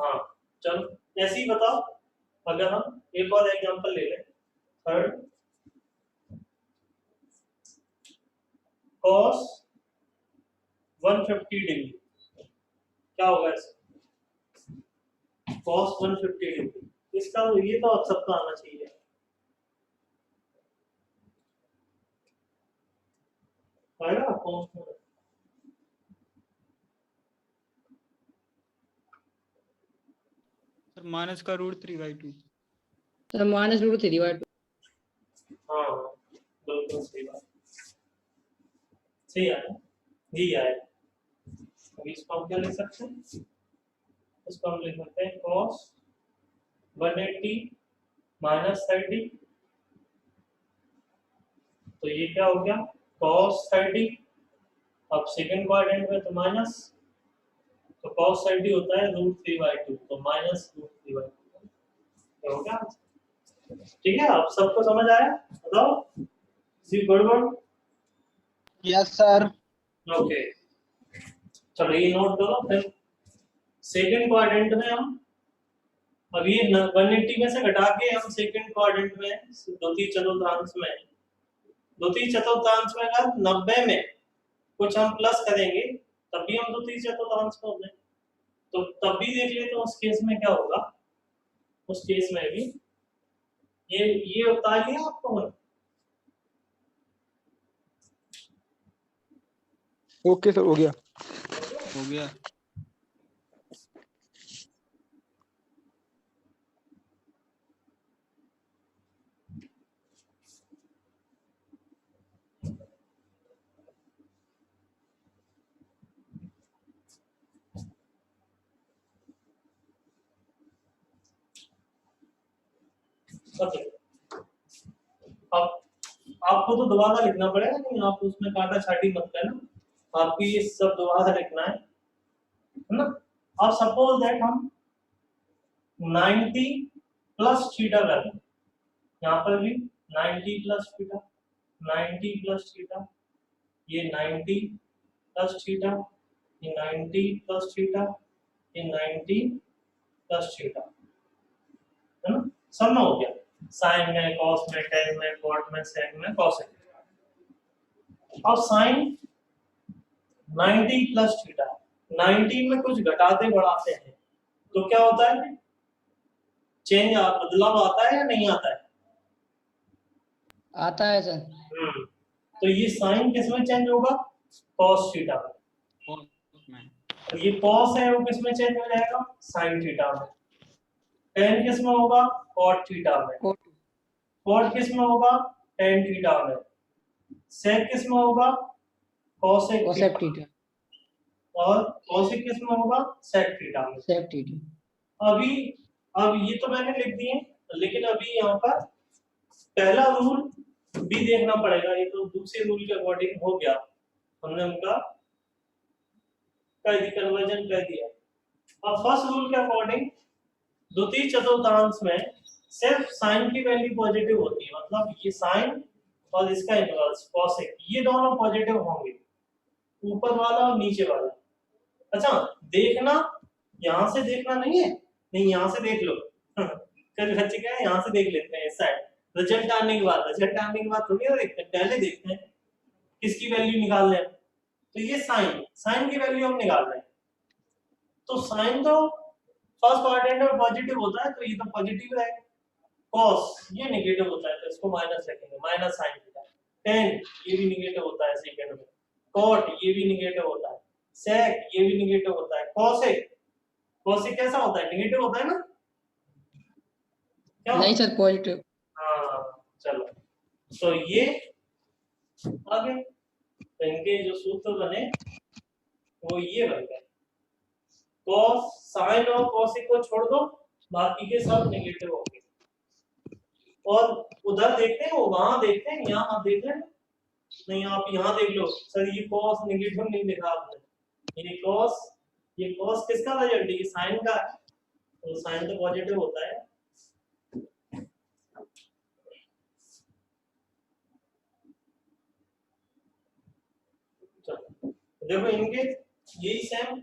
हाँ चलो ऐसे ही बताओ। अगर हम एक और एग्जांपल ले लें, थर्ड cos 150 डिग्री, क्या होगा इसका? cos 150 डिग्री, इसका ये तो आप सबका आना चाहिए। आएगा cos सर माइनस का √3/2। Sir, minus √3/2. हाँ बिल्कुल सही बात, सही आया, जी आया। अभी इसको हम क्या लिख सकते हैं? इसको हम लिख सकते हैं cos 180 -30, तो ये क्या हो गया? cos 30। अब सेकंड क्वाड्रेंट में तो माइनस, तो cos 30 होता है √3/2, तो -√3/2 क्या हो गया? ठीक है, आप सबको समझ आया? बताओ जी, गुड। Yes sir. ओके चलो ये नोट करो। फिर सेकंड क्वाड्रेंट में हम अब ये 180 में से घटा के हम सेकंड क्वाड्रेंट में द्वितीय चतुर्थांश में, द्वितीय चतुर्थांश में अगर 90 में कुछ हम प्लस करेंगे तब भी हम द्वितीय चतुर्थांश में होंगे, तो तब भी देख ले तो उस केस में क्या होगा? उस केस में भी ये बता लिया आपको। ओके सर, हो गया। हो गया। ओके अब आपको तो दोबारा लिखना पड़ेगा, नहीं आप उसमें काटा छाटी मत करना, आपको ये सब दोबारा लिखना है ना। अब सपोज दैट हम 90 प्लस थीटा कर लें, यहाँ पर भी 90 प्लस थीटा, 90 प्लस थीटा, ये 90 प्लस थीटा, ये 90 प्लस थीटा, ये 90 प्लस थीटा, है ना। सब में हो गया, साइन में, कॉस में, टेन में, कॉट में, सेक में, कॉसेक। अब साइन 90 प्लस थीटा, 90 में कुछ घटाते बढ़ाते हैं तो क्या होता है? चेंज बदलाव आता है या नहीं आता है? आता है सर। तो ये साइन किस में चेंज होगा? कॉस थीटा में। तो ये कॉस है वो किस में चेंज हो जाएगा? साइन थीटा में। टेन किस में होगा? कॉट थीटा में। कॉट किस में होगा? टेन थीटा में। सेक किस में होगा? Cosec theta. और कॉसेक किस में होगा? सेक थीटा में। Sec theta. अभी अब ये तो मैंने लिख दिए, लेकिन अभी यहाँ पर पहला रूल भी देखना पड़ेगा, ये तो दूसरे रूल के अकॉर्डिंग हो गया, हमने उनका कन्वर्जन कर दिया। अब फर्स्ट रूल के अकॉर्डिंग द्वितीय चतुर्थांश में सिर्फ साइन की वैल्यू पॉजिटिव होती है, मतलब ये साइन और इसका इनवर्स कॉसेक ये दोनों पॉजिटिव होंगे, ऊपर वाला और नीचे वाला। अच्छा देखना, यहाँ से देखना नहीं है, नहीं यहाँ से देख लो कल बच्चे क्या है, यहाँ से देख लेते हैं इस साइड, रिजल्ट आने के बाद, रिजल्ट आने के बाद थोड़ी ना देखते हैं, पहले देखते हैं किसकी वैल्यू निकाल लें। तो ये साइन, साइन की वैल्यू हम निकाल रहे हैं, तो साइन तो फर्स्ट क्वाड्रेंट में पॉजिटिव होता है तो ये तो पॉजिटिव है, कॉस ये नेगेटिव होता है तो इसको माइनस रखेंगे, माइनस साइन थीटा। टेन ये भी नेगेटिव होता है सेकंड में, कॉट ये भी नेगेटिव होता है, सेक ये भी नेगेटिव होता है, कॉसेक, कॉसेक कैसा होता है? नेगेटिव होता है ना? क्या नहीं सर, पॉजिटिव। हाँ चलो, तो ये आगे तो इनके जो सूत्र बने वो ये बन गए। कॉस साइन और कॉसिक को छोड़ दो, बाकी के सब नेगेटिव होंगे। और उधर देखते हैं, वो वहां देखते हैं, यहाँ आप देख रहे हैं नहीं, आप यहाँ देख लो सर, ये कॉस नेगेटिव नहीं लिखा आपने, ये कॉस किसका रिजल्ट है, ये साइन का है, तो साइन तो पॉजिटिव होता है। चलो देखो इनके यही सेम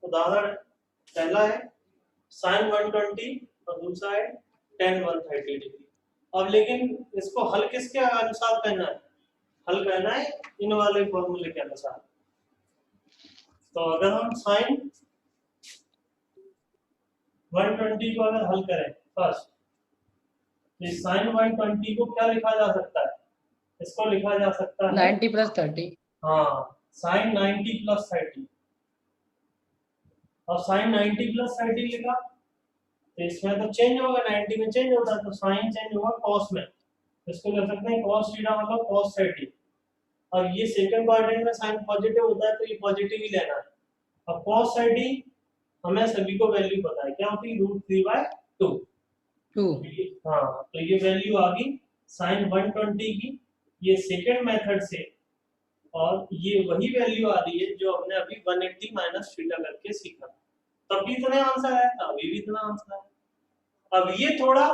उदाहरण, पहला है साइन 120 और दूसरा है tan 130 डिग्री। अब लेकिन इसको हल किसके अनुसार करना है, हल करना है इन वाले फॉर्मूले के अनुसार। तो अगर हम साइन 120 को अगर हल करें फर्स्ट, तो साइन 120 को क्या लिखा जा सकता है, इसको लिखा जा सकता है 90 प्लस 30। हाँ, साइन 90 प्लस 30। और साइन 90 प्लस 30 लिखा तो इसमें तो चेंज होगा, 90 में चेंज होता है तो साइन चेंज होगा कॉस में, इसको लिख सकते हैं कॉस थीटा मतलब कॉस 30। और ये सेकंड क्वाड्रेंट में साइन पॉजिटिव होता है तो ये पॉजिटिव ही लेना है। अब cos 30 हमें सभी को वैल्यू पता है क्या होती है, √3/2। हाँ, तो ये वैल्यू आ गई साइन 120 की, ये सेकंड मेथड से, और ये वही वैल्यू आ रही है जो हमने अभी 180 माइनस थीटा करके सीखा, तब भी इतना आंसर आया था, अभी भी इतना आंसर है। अब ये थोड़ा,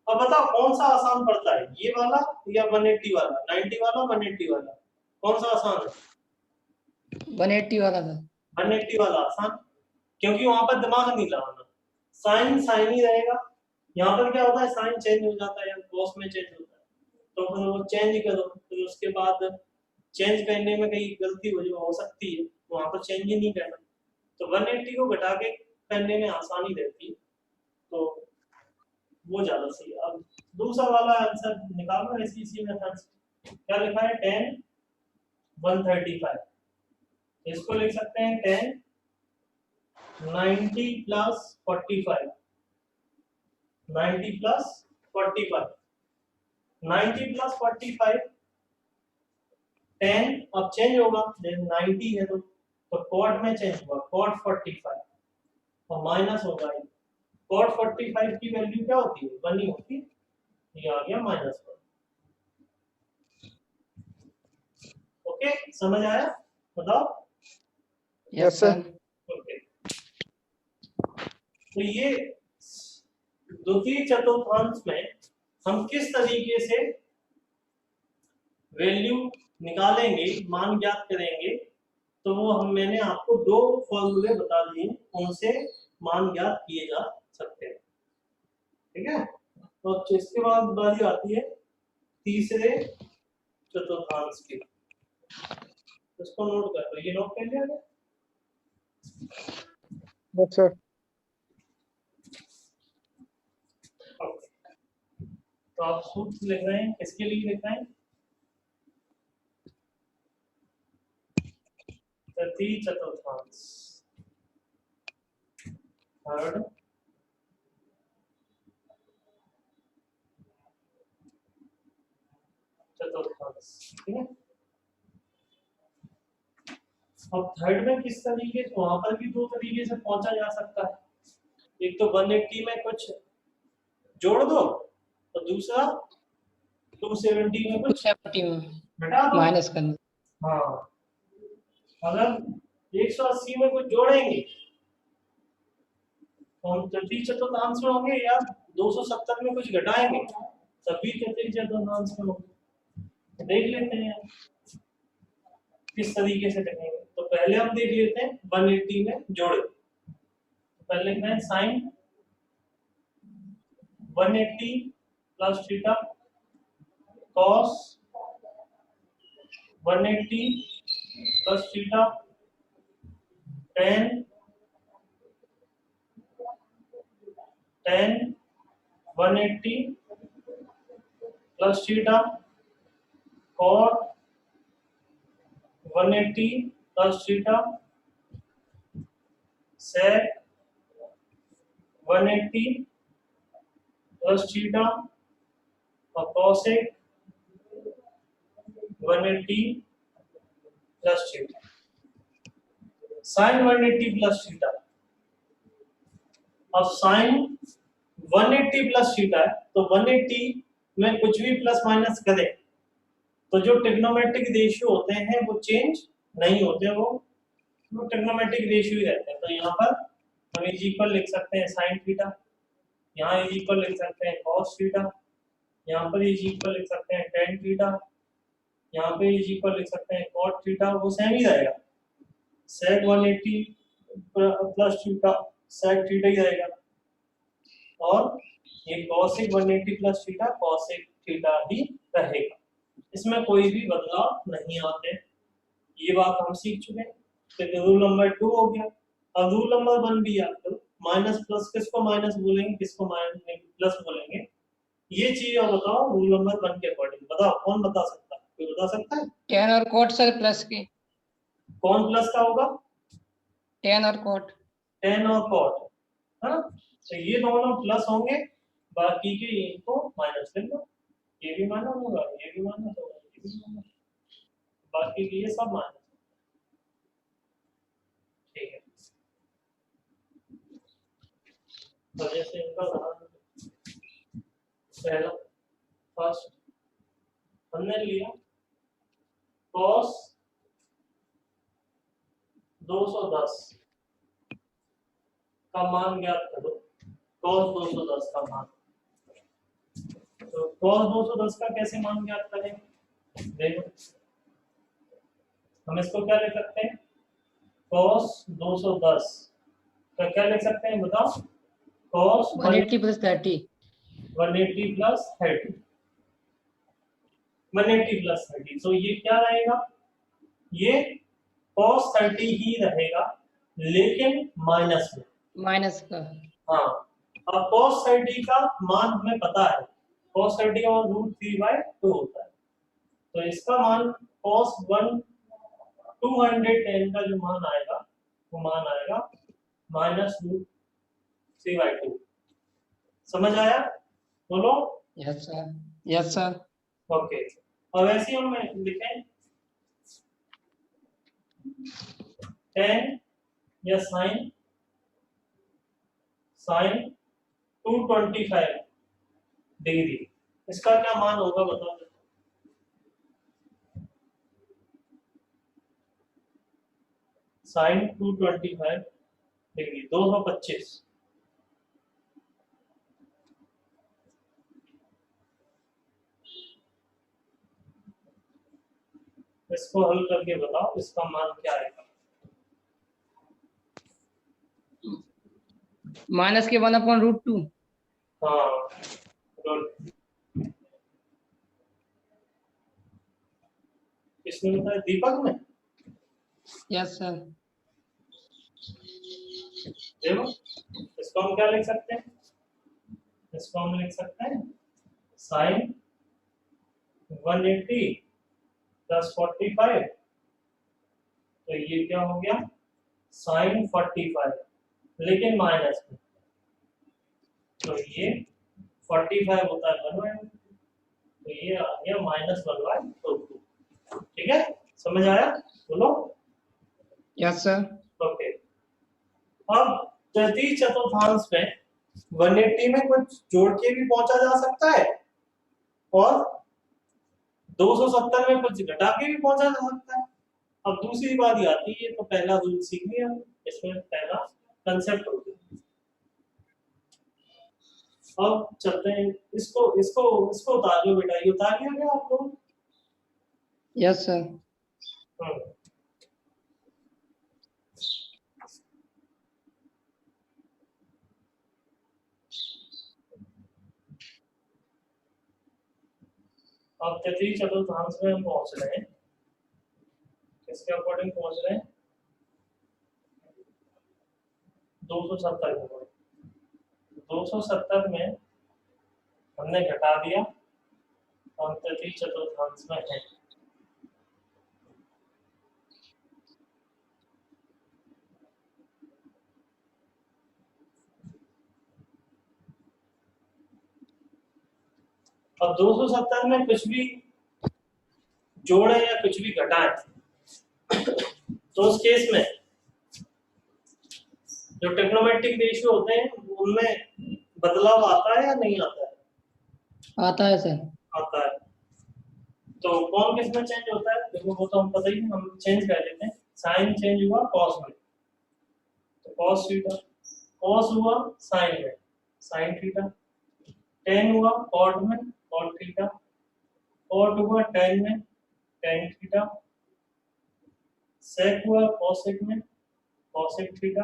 अब बताओ कौन सा आसान पड़ता है, ये वाला या 180 वाला, 90 वाला 180 वाला, कौन सा आसान है? 180 वाला था। 180 वाला आसान, क्योंकि वहां पर दिमाग नहीं लगाना, साइन साइन ही रहेगा। यहाँ पर क्या होता है, साइन चेंज हो जाता है या कॉस में चेंज होता है, तो फिर वो चेंज ही करो, फिर उसके बाद चेंज करने में कहीं गलती हो सकती है, वहां पर चेंज ही नहीं करना, तो 180 को घटा के करने में आसानी रहती है, तो वो ज्यादा सही है। अब दूसरा वाला आंसर निकालना इसी मेथड से, क्या लिखा है tan 135, इसको लिख सकते हैं tan 90 प्लस 45, 90 प्लस 45, 90 प्लस 45 10 अब चेंज होगा, 90 है तो cot में चेंज हुआ, cot 45 और माइनस होगा, cot 45 की वैल्यू क्या होती है, 1 ही होती है, ये आ गया -1। ओके, समझ आया, बताओ। Yes sir. ओके, तो ये द्वितीय चतुर्थांश में हम किस तरीके से वैल्यू निकालेंगे, मान ज्ञात करेंगे, तो वो मैंने आपको 2 फॉर्मूले बता दिए, उनसे मान ज्ञात किए जा सकते हैं, ठीक है। तो इसके बाद बारी आती है तीसरे चतुर्थांश की, इसको नोट कर लो, ये नोट कर लिया क्या? Yes sir. तो आप सूत्र लिख रहे हैं, किसके लिए लिख रहे हैं, तृतीय चतुर्थांश, थर्ड चतुर्थांश, ठीक है। अब थर्ड में किस तरीके से, वहां पर भी 2 तरीके से पहुंचा जा सकता है, एक तो 180 में कुछ जोड़ दो और दूसरा 270 में कुछ 270 में घटा दो, माइनस करना। हाँ, अगर 180 में कुछ जोड़ेंगे तो हम तृतीय चतुर्थांश में होंगे, या 270 में कुछ घटाएंगे तभी तृतीय चतुर्थांश में होंगे। देख लेते हैं किस तरीके से लिखेंगे, तो पहले हम देख लेते हैं 180 में जोड़े, तो पहले लिखते हैं sine 180 plus theta cos 180 plus theta tan 180 plus theta cot 180 plus theta sec 180 plus theta और cosec 180 plus theta. Sine 180 plus theta अब साइन 180 प्लस थीटा है, तो 180 में कुछ भी प्लस माइनस करें तो जो ट्रिग्नोमेट्रिक रेशियो होते हैं वो चेंज नहीं होते, वो ट्रिग्नोमेट्रिक रेशियो ही रहते हैं। तो यहाँ पर हम इज इक्वल लिख सकते हैं साइन थीटा, यहाँ इज इक्वल लिख सकते हैं कॉस थीटा, यहाँ पर इज इक्वल लिख सकते हैं टेन थीटा, यहाँ पे इज इक्वल लिख सकते हैं कॉट थीटा, वो सेम ही रहेगा। Sec 180 plus theta sec theta ही रहेगा, और ये cosec 180 plus theta cosec theta ही रहेगा, इसमें कोई भी बदलाव नहीं आते। ये बात हम सीख चुके हैं। तो रूल नंबर 2 हो गया। अब रूल नंबर 1 भी याद करो, माइनस प्लस किसको माइनस बोलेंगे, किसको माइनस प्लस बोलेंगे, ये चीज और बताओ रूल नंबर 1 के अकॉर्डिंग। बताओ कौन बता सकता है, कोई बता सकता है? टेन और कोट सर प्लस के। कौन प्लस का होगा? टेन और कोट। टेन और कॉट, है ना? तो ये दोनों प्लस होंगे, बाकी के इनको माइनस कर लो, ये भी माइनस होगा, ये भी माइनस होगा, ये भी माइनस, बाकी के ये सब माइनस। ठीक है, तो जैसे इनका उदाहरण पहला फर्स्ट हमने लिया cos 210 का मान ज्ञात करो, cos 210 का मान। तो cos 210 का कैसे मान ज्ञात करेंगे? देखो हम इसको क्या लिख सकते हैं, cos 210 का क्या लिख सकते हैं बताओ? cos 180 plus 30। 180 प्लस 30, 180 प्लस 30, तो ये क्या रहेगा, ये cos 30 ही रहेगा लेकिन माइनस में। माइनस का। हाँ, अब cos 30 का मान हमें पता है, cos 30 का मान √3/2 होता है, तो इसका मान cos 210 का जो मान आएगा वो मान आएगा -√3/2। समझ आया? बोलो। Yes sir, yes sir. Okay, और वैसे ही हम लिखें 10 या साइन 225 डिग्री, इसका क्या मान होगा बताओ? साइन 225 डिग्री 225, इसको हल करके बताओ इसका मान क्या आएगा? माइनस के 1/√2। हाँ, गुड। किसने बताया? दीपक ने। Yes sir. देखो इसको हम क्या लिख सकते हैं, इसको हम लिख सकते हैं साइन 180 प्लस 45, तो ये क्या हो गया साइन 45 लेकिन माइनस में, तो ये 45 होता है 1/2, तो ये आ गया -1/2। ठीक है, समझ आया? बोलो। Yes sir. ओके, अब तृतीय चतुर्थांश में 180 में कुछ जोड़ के भी पहुंचा जा सकता है और 270 में कुछ घटा के भी पहुंचा जा सकता है। अब दूसरी बात ये आती है, तो पहला रूल सीख लिया, इसमें पहला कंसेप्ट हो गया। अब चलते हैं, इसको इसको इसको उतार लो बेटा, ये उतार लिया क्या आप लोग? Yes sir. अब तृतीय चतुर्थांश में हम पहुंच रहे हैं, किसके अकॉर्डिंग पहुंच रहे हैं? 270 के अकॉर्डिंग। 270 में हमने घटा दिया, हम तृतीय चतुर्थांश में है। अब 270 में कुछ भी जोड़े या कुछ भी घटाएं, तो उस केस में जो ट्रिग्नोमेट्रिक रेशियो होते हैं उनमें बदलाव आता है या नहीं आता है? आता है सर। आता है। तो कौन किस में चेंज होता है? देखो वो तो हम पता ही है, हम चेंज कर लेते हैं। साइन चेंज हुआ कॉस में, तो कॉस थीटा, कॉस हुआ साइन में, साइन थीटा, टेन हुआ कॉट में, कॉट थीटा, कॉट हुआ टेन में, टेन थीटा, सेक हुआ कॉसेक में, कॉसेक थीटा,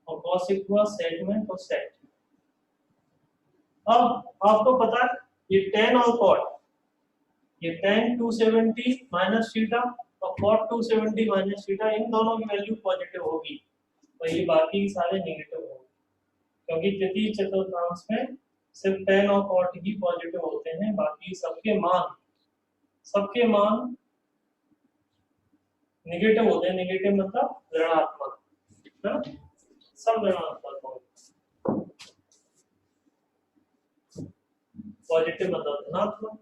और कॉसेक हुआ सेक में, तो सेक। अब आपको पता है ये टेन और कॉट, ये टेन 270 माइनस थीटा और कॉट 270 माइनस थीटा, इन दोनों की वैल्यू पॉजिटिव होगी और ये बाकी सारे नेगेटिव होंगे, क्योंकि तृतीय चतुर्थांश में सिर्फ टेन और कॉट ही पॉजिटिव होते हैं, बाकी सबके मान नेगेटिव होते हैं। नेगेटिव मतलब ऋणात्मक, है ना? सब ऋणात्मक होंगे, पॉजिटिव मतलब धनात्मक।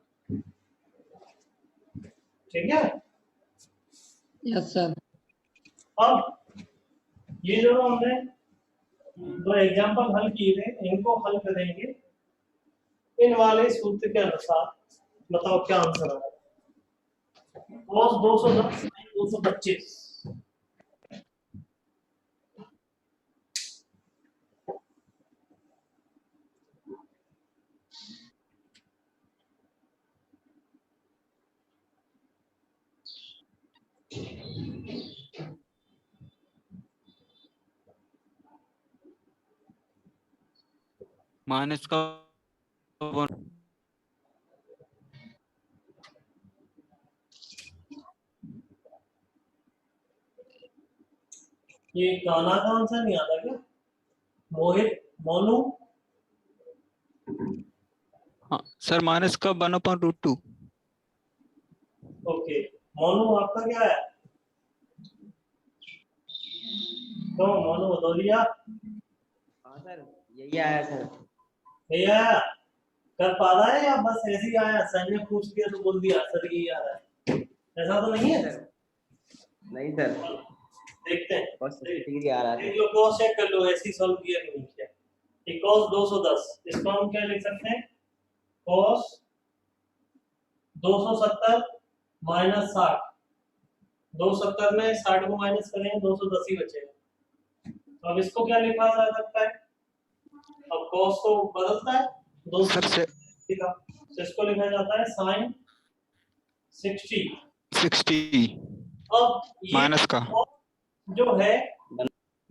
ठीक है? Yes sir. अब ये जो हमने दो एग्जांपल हल किए थे, इनको हल करेंगे इन वाले सूत्र के अनुसार। बताओ क्या आंसर आएगा? cos 210 sin 225। माइनस का ये गाना का आंसर नहीं आता क्या? मोहित, मोनू, हाँ सर, माइनस का 1/√2। ओके। मोनू आपका क्या है? तो मोनू बता दिया। हाँ सर, यही आया सर। भैया कर पा रहा है या बस ऐसे ही आया? सर ने पूछ लिया तो बोल दिया सर यही आ रहा है, ऐसा तो नहीं है? नहीं सर, देखते हैं, बस ठीक ही आ रहा है। देख लो, क्रॉस चेक कर लो, ऐसे ही सॉल्व किया कि नहीं किया। ये cos 210, इसको हम क्या लिख सकते हैं? cos 270 minus 60। 270 में 60 को माइनस करेंगे 210 ही बचेगा। तो अब इसको क्या लिखा जा सकता है? अब cos को बदलता है सर से 260 का, तो इसको लिखा जाता है sin 60। 60 अब ये माइनस का जो है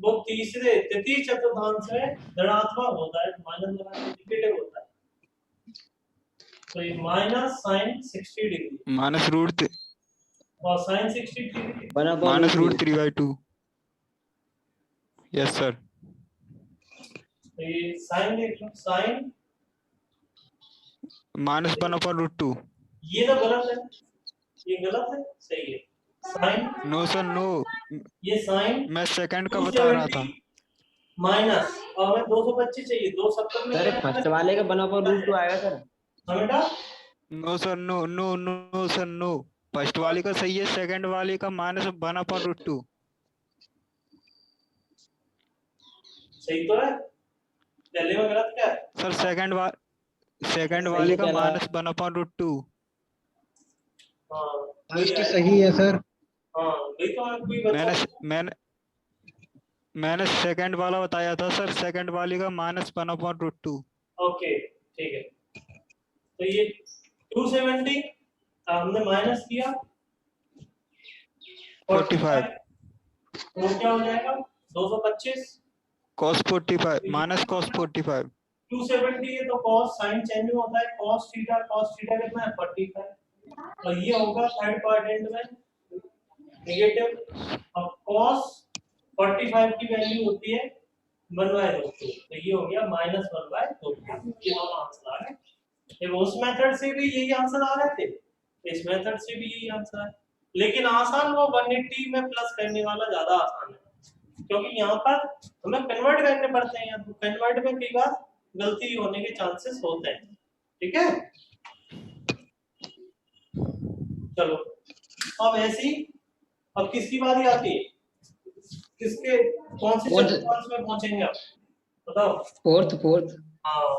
वो तृतीय चतुर्थांश में धनात्मक होता है, माइनस नेगेटिव होता है। तो ये minus sine 60 degree minus root और sine 60 degree minus root 3/2। Yes sir. तो ये साइन देख लो, साइन माइनस 1/√2। ये तो गलत है, ये गलत है, सही है। साइन, नो सर नो, ये साइन मैं सेकंड का बता रहा था। माइनस, और हमें 225 चाहिए, 270 में सर क्या फर्स्ट वाले का 1/√2 आएगा सर। हाँ बेटा, no sir no no no sir no, first वाले का सही है, सेकंड वाले का माइनस 1/√2। सही तो है, पहले में गलत क्या है? सर सेकंड सही वाले है का पहला। माइनस 1/√2। हाँ फर्स्ट सही है सर। हाँ वही तो है, कोई बच्चा मैंने सेकंड वाला बताया था सर, सेकंड वाले का माइनस 1/√2। ओके ठीक है। तो ये 270 हमने माइनस किया 45 तो क्या हो जाएगा? 225 cos 45 माइनस cos 45। 270 है तो cos साइन चेंज होता है, cos थीटा कितना है? 45। और ये होगा थर्ड क्वाड्रेंट में नेगेटिव, और cos 45 की वैल्यू होती है 1/2, तो ये हो गया -1/2। ये दोनों आंसर आ गए। ये उस मेथड से भी यही आंसर आ रहे थे, इस मेथड से भी यही आंसर है, लेकिन आसान वो 180 में प्लस करने वाला ज्यादा आसान है, क्योंकि यहाँ पर हमें कन्वर्ट करने पड़ते हैं, तो कन्वर्ट में कई बार गलती होने के चांसेस होते हैं। ठीक है, चलो अब ऐसी, अब किसकी बारी आती है? किसके कौन से चतुर्थांश में पहुंचेंगे अब? बताओ। फोर्थ हाँ,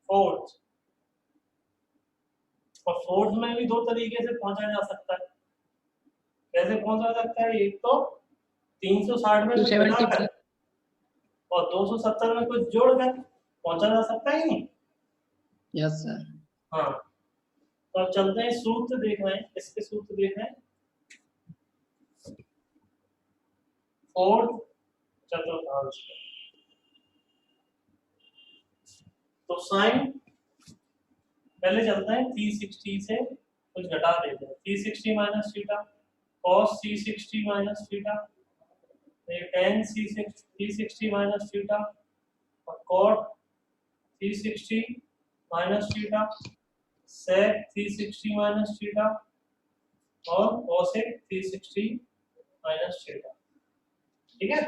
फोर्थ। और फोर्थ में भी दो तरीके से पहुंचा जा सकता है। कैसे पहुंचा सकता है? एक तो 360 में कुछ 270 घटाकर और 270 में कुछ जोड़कर पहुंचा जा सकता है नहीं। Yes sir. हाँ, तो अब चलते हैं, सूत्र देख रहे हैं, इसके सूत्र देख रहे हैं। फोर्थ चतुर्थांश। तो साइन, पहले चलते हैं 360 से कुछ घटा देते हैं। 360 minus theta, cos 360 minus theta, ten 360 minus theta, और कॉट 360 माइनस थीटा, सेक 360 माइनस थीटा, और कोसेक 360 माइनस थीटा। ठीक है।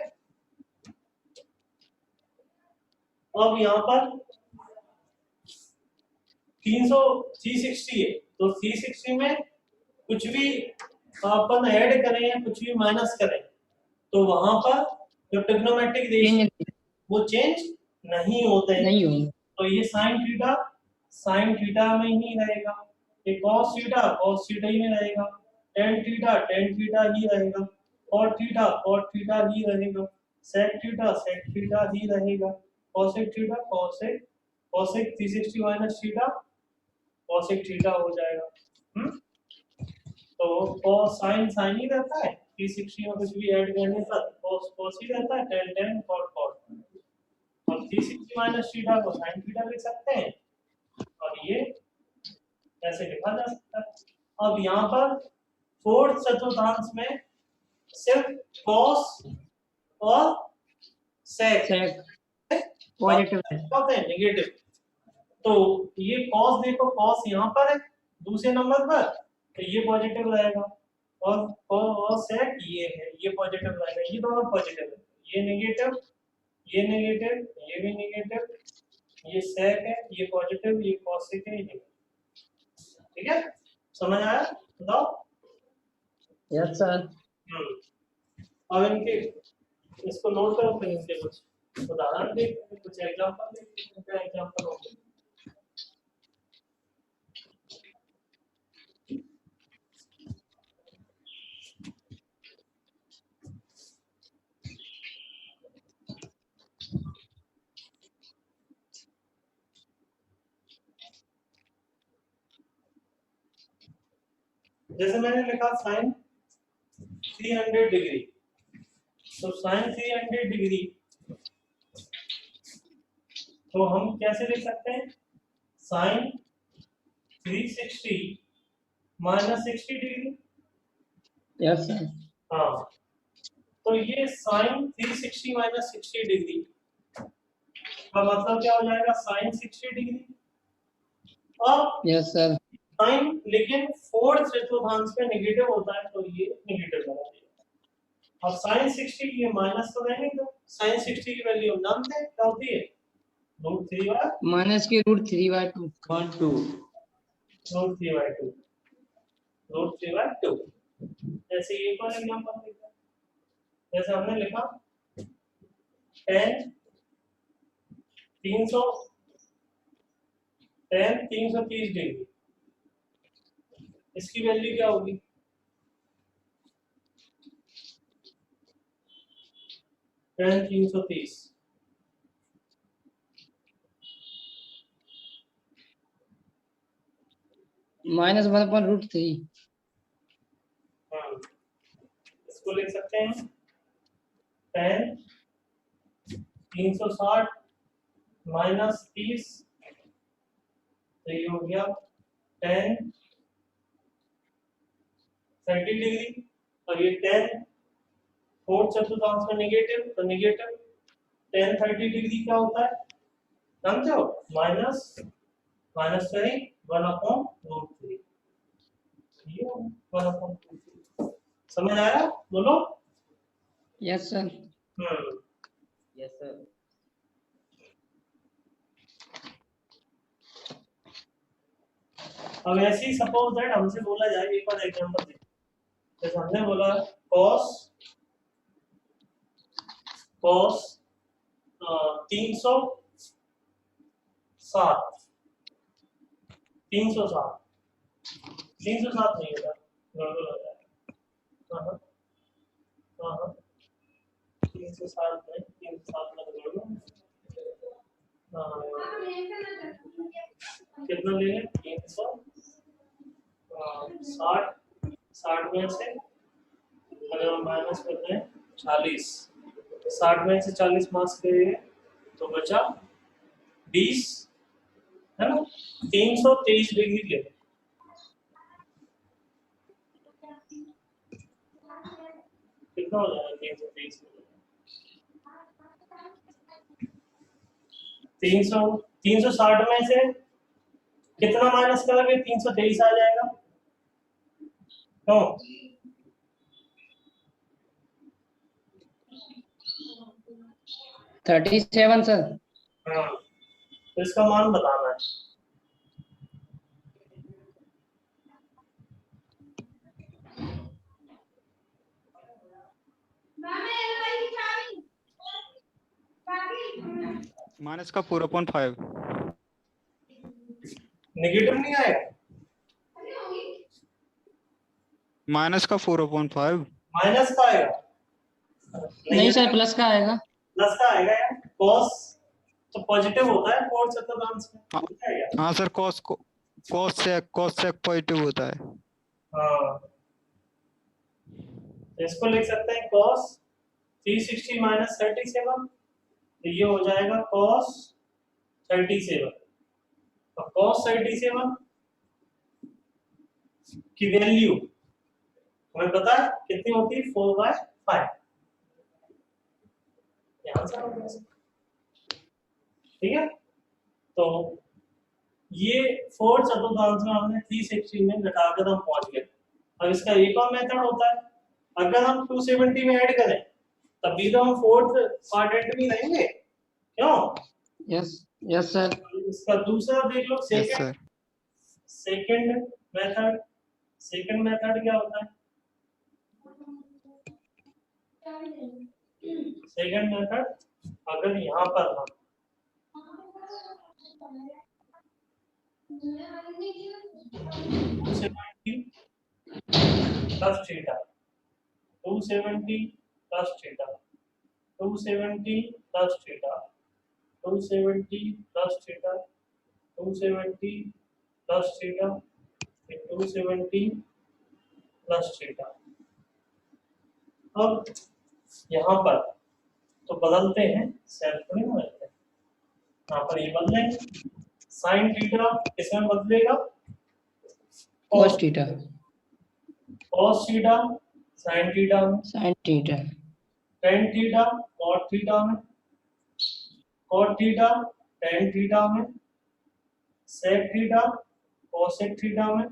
अब यहाँ पर 360 है, तो 360 में कुछ भी अपन ऐड करें या कुछ भी माइनस करें तो वहां पर जो ट्रिग्नोमेट्रिक रेशियो वो चेंज नहीं होते हैं। नहीं होंगे। तो ये साइन थीटा में ही रहेगा, ये कॉस थीटा ही में रहेगा, टेन थीटा ही रहेगा, कॉट थीटा ही रहेगा, सेक थीटा ही रहेगा, cosec 360 minus theta cosec theta हो जाएगा। तो cos साइन ही रहता है, 360 में कुछ भी ऐड करने पर cos ही रहता है, tan cot। और 360 माइनस थीटा को sin थीटा लिख सकते हैं, और ये ऐसे लिखा जा सकता है। अब यहाँ पर फोर्थ चतुर्थांश में सिर्फ cos और sec पॉजिटिव है। होते हैं नेगेटिव। तो ये cos देखो, cos यहाँ पर है दूसरे नंबर पर, तो ये पॉजिटिव रहेगा, और sec ये है, ये पॉजिटिव रहेगा। ये दोनों पॉजिटिव है, ये नेगेटिव, ये भी नेगेटिव, ये sec है, ये पॉजिटिव, ये cosec है, ये। ठीक है, समझ आया? बताओ। Yes sir. अब इनके इसको नोट करो, फिर इनके कुछ उदाहरण देखते हैं, कुछ एग्जांपल देखते हैं, क्या एग्जांपल होंगे। जैसे मैंने लिखा साइन 300 डिग्री, तो साइन 300 डिग्री तो हम कैसे लिख सकते हैं? Sine 360 minus 60 degree. Yes sir. हाँ, तो ये साइन 360 माइनस 60 डिग्री का मतलब क्या हो जाएगा? Sine 60 degree. अब यस सर। साइन लेकिन फोर्थ चतुर्थांश में नेगेटिव होता है, तो ये नेगेटिव लगा दिया। अब साइन 60 ये माइनस तो नहीं, तो साइन 60 की वैल्यू हम जानते हैं क्या होती है, √3/2 माइनस के √3/2 √3/2। जैसे एक और एग्जांपल देखते हैं। जैसे हमने लिखा tan 330 डिग्री, इसकी वैल्यू क्या होगी? tan 330 -1/√3। इसको लिख सकते हैं tan 360 माइनस 30, तो ये हो गया tan 30 डिग्री। और ये tan फोर्थ चतुर्थांश में नेगेटिव, तो नेगेटिव tan 30 डिग्री क्या होता है समझे हो? माइनस करें 1/√3, ये 1/√3। समझ आया? बोलो। Yes sir. Yes sir. अब ऐसे ही सपोज दैट हमसे बोला जाए, एक और एग्जांपल देखो। जैसे हमने बोला cos 307 307 307 नहीं होता, गड़बड़ हो जाएगा। हाँ हाँ हाँ 307 नहीं, 307 में तो गड़बड़। कितना ले लें? 360 में से अगर हम माइनस करते हैं 40, 60 में से 40 मार्क्स करेंगे तो बचा 20, है ना? 323 डिग्री ले लें। कितना हो जाएगा 323? 360 में से कितना माइनस करोगे? 323 आ जाएगा। क्यों? 37 सर। हाँ, तो इसका मान बताना है। माइनस का 4.5। नेगेटिव नहीं आएगा? माइनस का 4.5। माइनस का आएगा? नहीं सर, प्लस का आएगा। प्लस का आएगा यार। कॉस तो पॉजिटिव होता है फोर्थ चतुर्थांश में, हाँ। होता है यार। हाँ सर, कॉस सेक पॉजिटिव होता है। हाँ, तो इसको लिख सकते हैं cos 360 माइनस 37, तो ये हो जाएगा cos 37। और cos 37 की वैल्यू हमें पता है कितनी होती है? 4/5। ध्यान से रखना, ठीक है? तो ये फोर्थ चतुर्थांश में हमने 360 में घटाकर हम पहुंच गए। अब इसका एक और मेथड होता है, अगर हम 270 में ऐड करें तब भी तो हम फोर्थ क्वाड्रेंट में रहेंगे। क्यों? Yes sir. इसका दूसरा देख लो, yes sir. Second method. Second method क्या होता है? सेकंड मेथड, अगर यहाँ पर हम 270 plus theta, 270 plus theta, 270 plus theta, 270 plus theta, 270 plus theta, 270 plus theta. अब यहाँ पर तो बदलते हैं, सेल्फ थोड़ी ना बदलते हैं। यहाँ पर ये बदलेंगे, साइन थीटा किसमें बदलेगा? cos theta. cos theta sine theta में, sin theta. tan theta cot theta में, cot थीटा tan थीटा में, sec थीटा cosec थीटा में,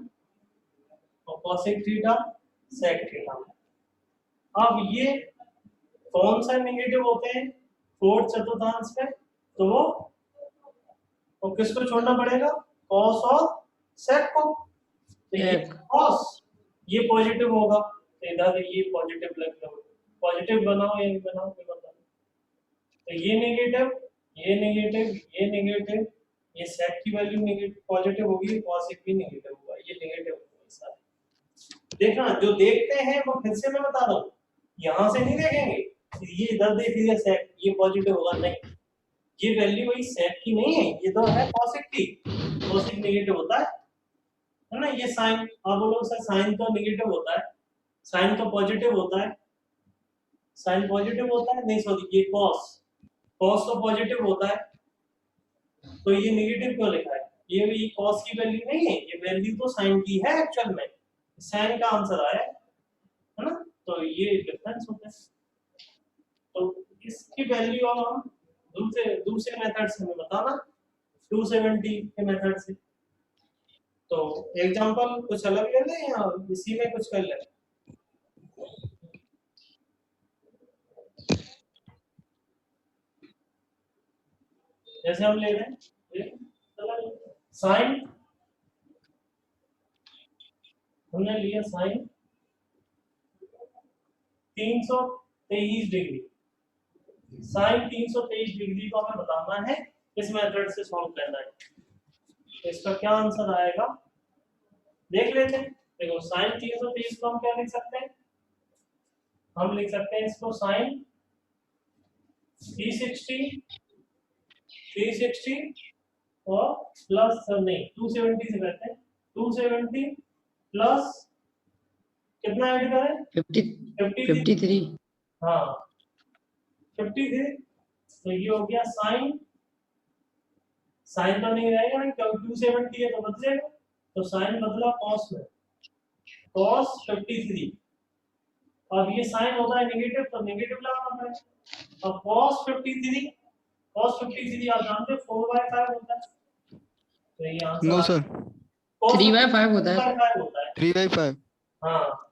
और cosec थीटा sec थीटा में। अब ये कौन सा नेगेटिव होते हैं फोर्थ चतुर्थांश में? तो वो किसको छोड़ना पड़ेगा? cos और sec को। तो ये cos ये पॉजिटिव होगा, तो इधर ये पॉजिटिव लग लो, पॉजिटिव बनाओ या नहीं बनाओ कोई मतलब नहीं। तो ये नेगेटिव, ये नेगेटिव, ये नेगेटिव, ये sec की वैल्यू नेगेटिव पॉजिटिव होगी, cosec भी नेगेटिव होगा, ये नेगेटिव होगा सारे। देखना, जो देखते हैं वो फिर से मैं बता रहा हूँ, यहाँ से नहीं देखेंगे ये इधर देख लिया sec ये पॉजिटिव होगा, नहीं, ये वैल्यू वही sec की नहीं है, ये तो है cosec की। cosec नेगेटिव होता है ना? ये साइन, आप बोलोगे सर साइन तो नेगेटिव होता है, साइन तो पॉजिटिव होता है, साइन पॉजिटिव होता है, नहीं सॉरी ये cos तो पॉजिटिव होता है, तो ये नेगेटिव क्यों लिखा है? ये cos की वैल्यू नहीं है, ये वैल्यू तो साइन की है एक्चुअल में, साइन का आंसर आया है ना? तो ये डिफरेंस होता है। तो इसकी वैल्यू अब हम दूसरे मेथड से हमें बताना, 270 के मेथड से। तो एग्जांपल कुछ अलग ले लें या इसी में कुछ कर लें? जैसे हम ले रहे हैं साइन, हमने लिया साइन 323 डिग्री, साइन 323 डिग्री को हमें बताना है, इस मेथड से सॉल्व करना है। तो इसका क्या आंसर आएगा देख लेते हैं। देखो साइन 323 को हम क्या लिख सकते हैं, हम लिख सकते हैं इसको साइन 360 और प्लस नहीं 270 से करते हैं, 270 प्लस कितना ऐड करें 53 53 हाँ 53, तो ये हो गया साइन, साइन तो नहीं रहेगा ना क्योंकि 270 है तो बदलेगा, तो साइन बदला कॉस में, कॉस 53। अब ये साइन होता है नेगेटिव तो नेगेटिव लगाना पड़ेगा। अब cos 53 आप जानते हो 4/5 होता है, तो ये आंसर नो सर, 3/5 होता है। 3/5 होता है 3/5। हाँ,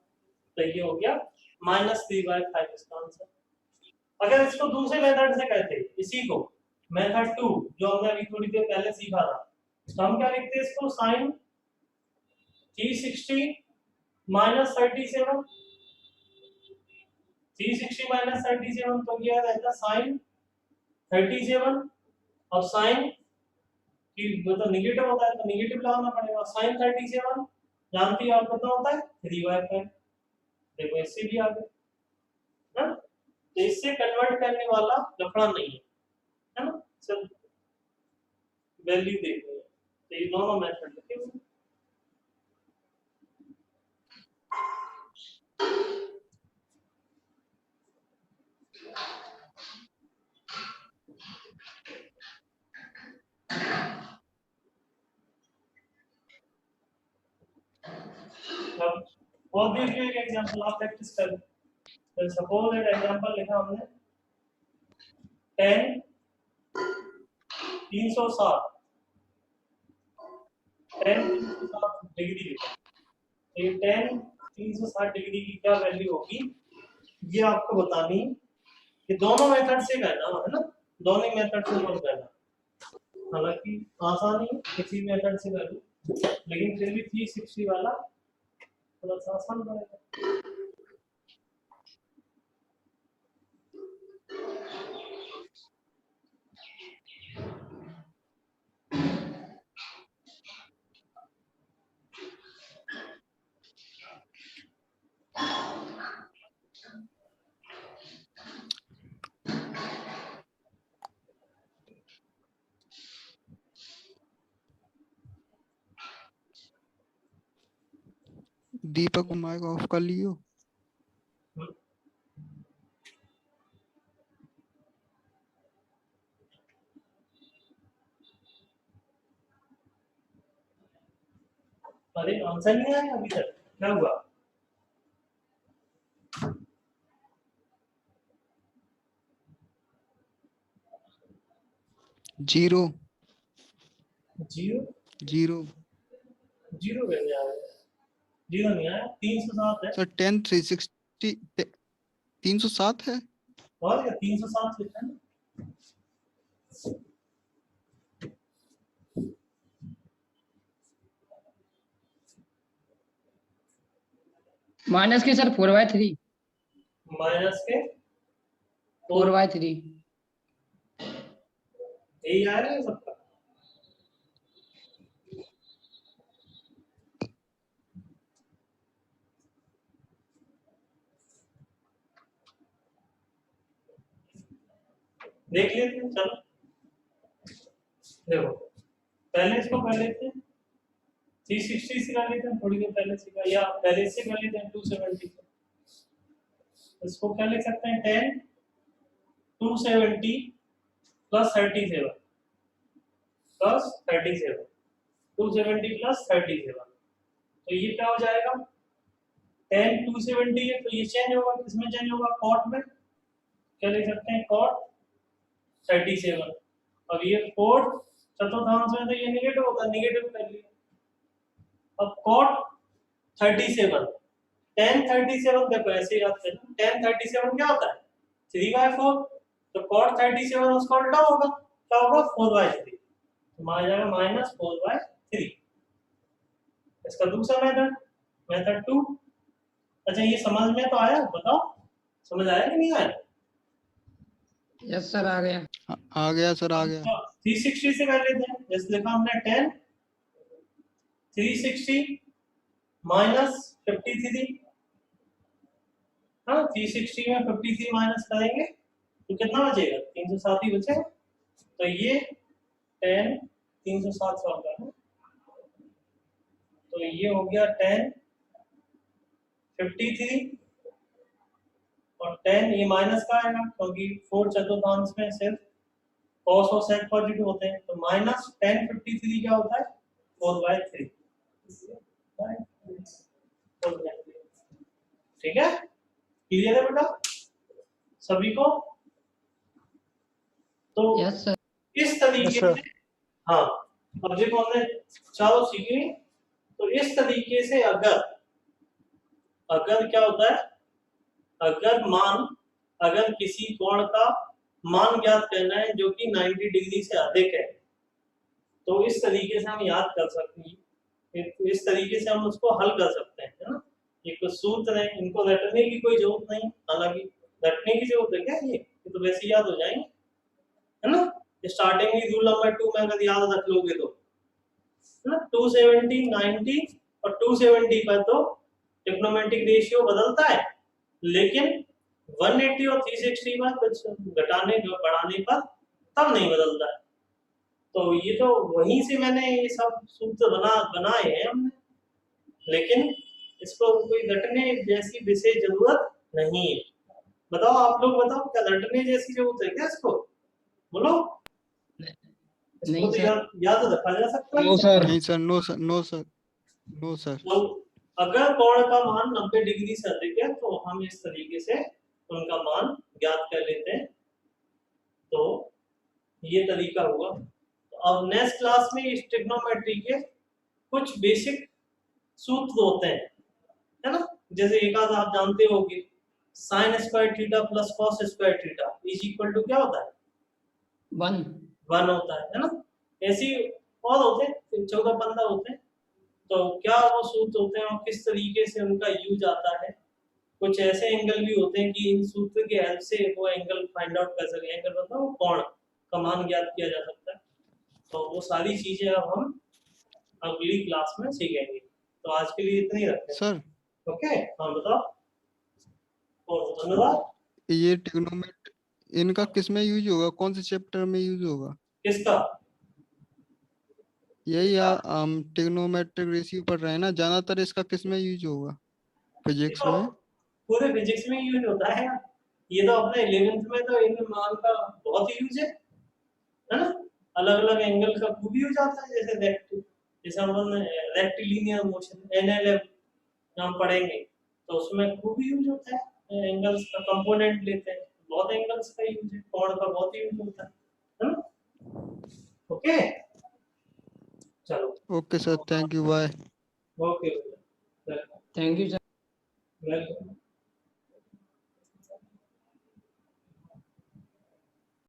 तो ये हो गया -3/5 इसका आंसर। अगर इसको दूसरे मेथड से कहते इसी को मेथड 2 जो हमने अभी थोड़ी देर पहले सीखा था, तो हम क्या लिखते हैं इसको साइन 360 -37 360 -37 तो ये रहता साइन 37। अब साइन की मतलब नेगेटिव होता है तो नेगेटिव लगाना पड़ेगा, साइन 37 जानती हो आप कितना होता है 3/5। देखो इससे भी आगे ना, तो इससे कन्वर्ट करने वाला लफड़ा नहीं है ना, सिर्फ वैल्यू देखनी है। तो ये दोनों मेथड लिखे हुए हैं। अब और देखिए एक एग्जांपल आप प्रैक्टिस करें। तो सपोज एक एग्जांपल लिखा हमने 10 360 डिग्री लिखा, तो ये 10 360 डिग्री की क्या वैल्यू होगी ये आपको बतानी है। कि दोनों मेथड से करना है ना, दोनों मेथड से सॉल्व करना, हालांकि आसान ही किसी मेथड से कर लो, लेकिन फिर भी 360 वाला थोड़ा सा आसान पड़ेगा। दीपक माइक ऑफ कर लियो। अरे आंसर नहीं आया अभी तक, क्या हुआ? जीरो जीरो जीरो जीरो कैसे आया? जीरो नहीं आया, 307 है। सर 10 360 307 है। और क्या 307 लिखा है ना। माइनस के सर 4/3 माइनस के 4/3 यही आया है सबका। देख लेते हैं, चलो देखो पहले इसको कर लेते हैं, 360 से कर लेते हैं, थोड़ी देर पहले से का, या पहले से कर लेते हैं 270 से। इसको क्या लिख सकते हैं 10 270 प्लस 37 प्लस 37 270 प्लस 37, तो ये क्या हो जाएगा 10 270 है तो ये चेंज होगा, किसमें चेंज होगा कॉट में, क्या लिख सकते हैं कॉट 37। अब ये कॉट चतुर्थांश में तो ये नेगेटिव होता है, नेगेटिव कर लिया। अब कॉट 37 10 37 देखो ऐसे याद करना, 10 37 क्या होता है 3/4, तो cot 37 उसका उल्टा होगा, क्या होगा 4/3, तो आ जाएगा -4/3। इसका दूसरा मेथड मेथड 2। अच्छा ये समझ में तो आया, बताओ समझ आया कि नहीं आया? यस सर आ गया। आ गया सर, आ गया। 360 से कर लेते हैं। जैसे लिखा हमने 10 360 माइनस 53। हाँ 360 में 53 माइनस करेंगे तो कितना बचेगा? 307 ही बचेगा। तो ये 10 307 सॉल्व करना, तो ये हो गया 10 53 और 10 ये माइनस का आएगा क्योंकि 4 चतुर्थांश में सिर्फ cos और sec पॉजिटिव होते हैं, तो माइनस 10 53 क्या होता है? 4/3। ठीक है, क्लियर है बेटा सभी को? तो यस सर। इस तरीके से, हाँ अब देखो हमने चारों सीखे। तो इस तरीके से अगर क्या होता है, अगर किसी कोण का मान ज्ञात करना है जो कि 90 डिग्री से अधिक है, तो इस तरीके से हम याद कर सकते हैं, इस तरीके से हम उसको हल कर सकते हैं, है ना। ये कुछ सूत्र है, इनको रटने की कोई जरूरत नहीं, हालांकि रटने की जरूरत है क्या? ये तो वैसे याद हो जाएंगे, है ना। स्टार्टिंग में रूल नंबर 2 में अगर याद रख लोगे तो, है ना, 270 90 और 270 पर तो ट्रिग्नोमेट्रिक रेशियो बदलता है, लेकिन 180 और 360 पर कुछ घटाने बढ़ाने पर तब नहीं बदलता है। तो ये तो वहीं से मैंने ये सब सूत्र बनाए हैं हमने, लेकिन इसको कोई रटने जैसी विशेष जरूरत नहीं है। बताओ आप लोग, बताओ क्या रटने जैसी जरूरत है क्या इसको? बोलो। इसको नहीं तो सर। याद रखा जा सकता है। No sir. नहीं sir, no sir, no sir, no sir. तो अगर कोण का मान 90 डिग्री से अधिक है तो हम इस तरीके से उनका मान ज्ञात कर लेते हैं, तो ये तरीका हुआ। तो अब नेक्स्ट क्लास में इस ट्रिग्नोमेट्री के कुछ बेसिक सूत्र होते हैं, है ना। जैसे एक आध आप जानते होंगे, sin square theta plus cos square theta is equal to क्या होता है? 1 होता है ना। ऐसी और होते हैं 14-15 होते हैं। तो क्या वो सूत्र होते हैं और किस तरीके से उनका यूज आता है? कुछ ऐसे एंगल भी होते हैं कि इन सूत्र के हेल्प से वो एंगल फाइंड आउट कर सके। एंगल मतलब वो कोण का मान ज्ञात किया जा सकता है। तो वो सारी चीजें अब हम अगली क्लास में सीखेंगे। तो आज के लिए इतना ही रखते हैं सर ओके। हाँ बताओ। और धन्यवाद। ये ट्रिग्नोमेट्री इनका किस में यूज होगा, कौन से चैप्टर में यूज होगा? किसका? यही हम ट्रिग्नोमेट्रिक रेशियो पढ़ रहे हैं ना, ज्यादातर इसका किस में यूज होगा फिजिक्स में? पूरे फिजिक्स में यूज होता है। ये तो अपने 11th में तो इन मान का बहुत ही यूज है ना। अलग अलग एंगल का खूब यूज आता है, जैसे हम रेक्टिलिनियर मोशन एनएलएम हम पढ़ेंगे तो उसमें खूब यूज होता है। एंगल्स का कंपोनेंट लेते हैं, बहुत एंगल्स का यूज है, कोण का बहुत यूज होता है ना। ओके चलो। Okay sir, thank you, bye. Okay thank you sir. Welcome.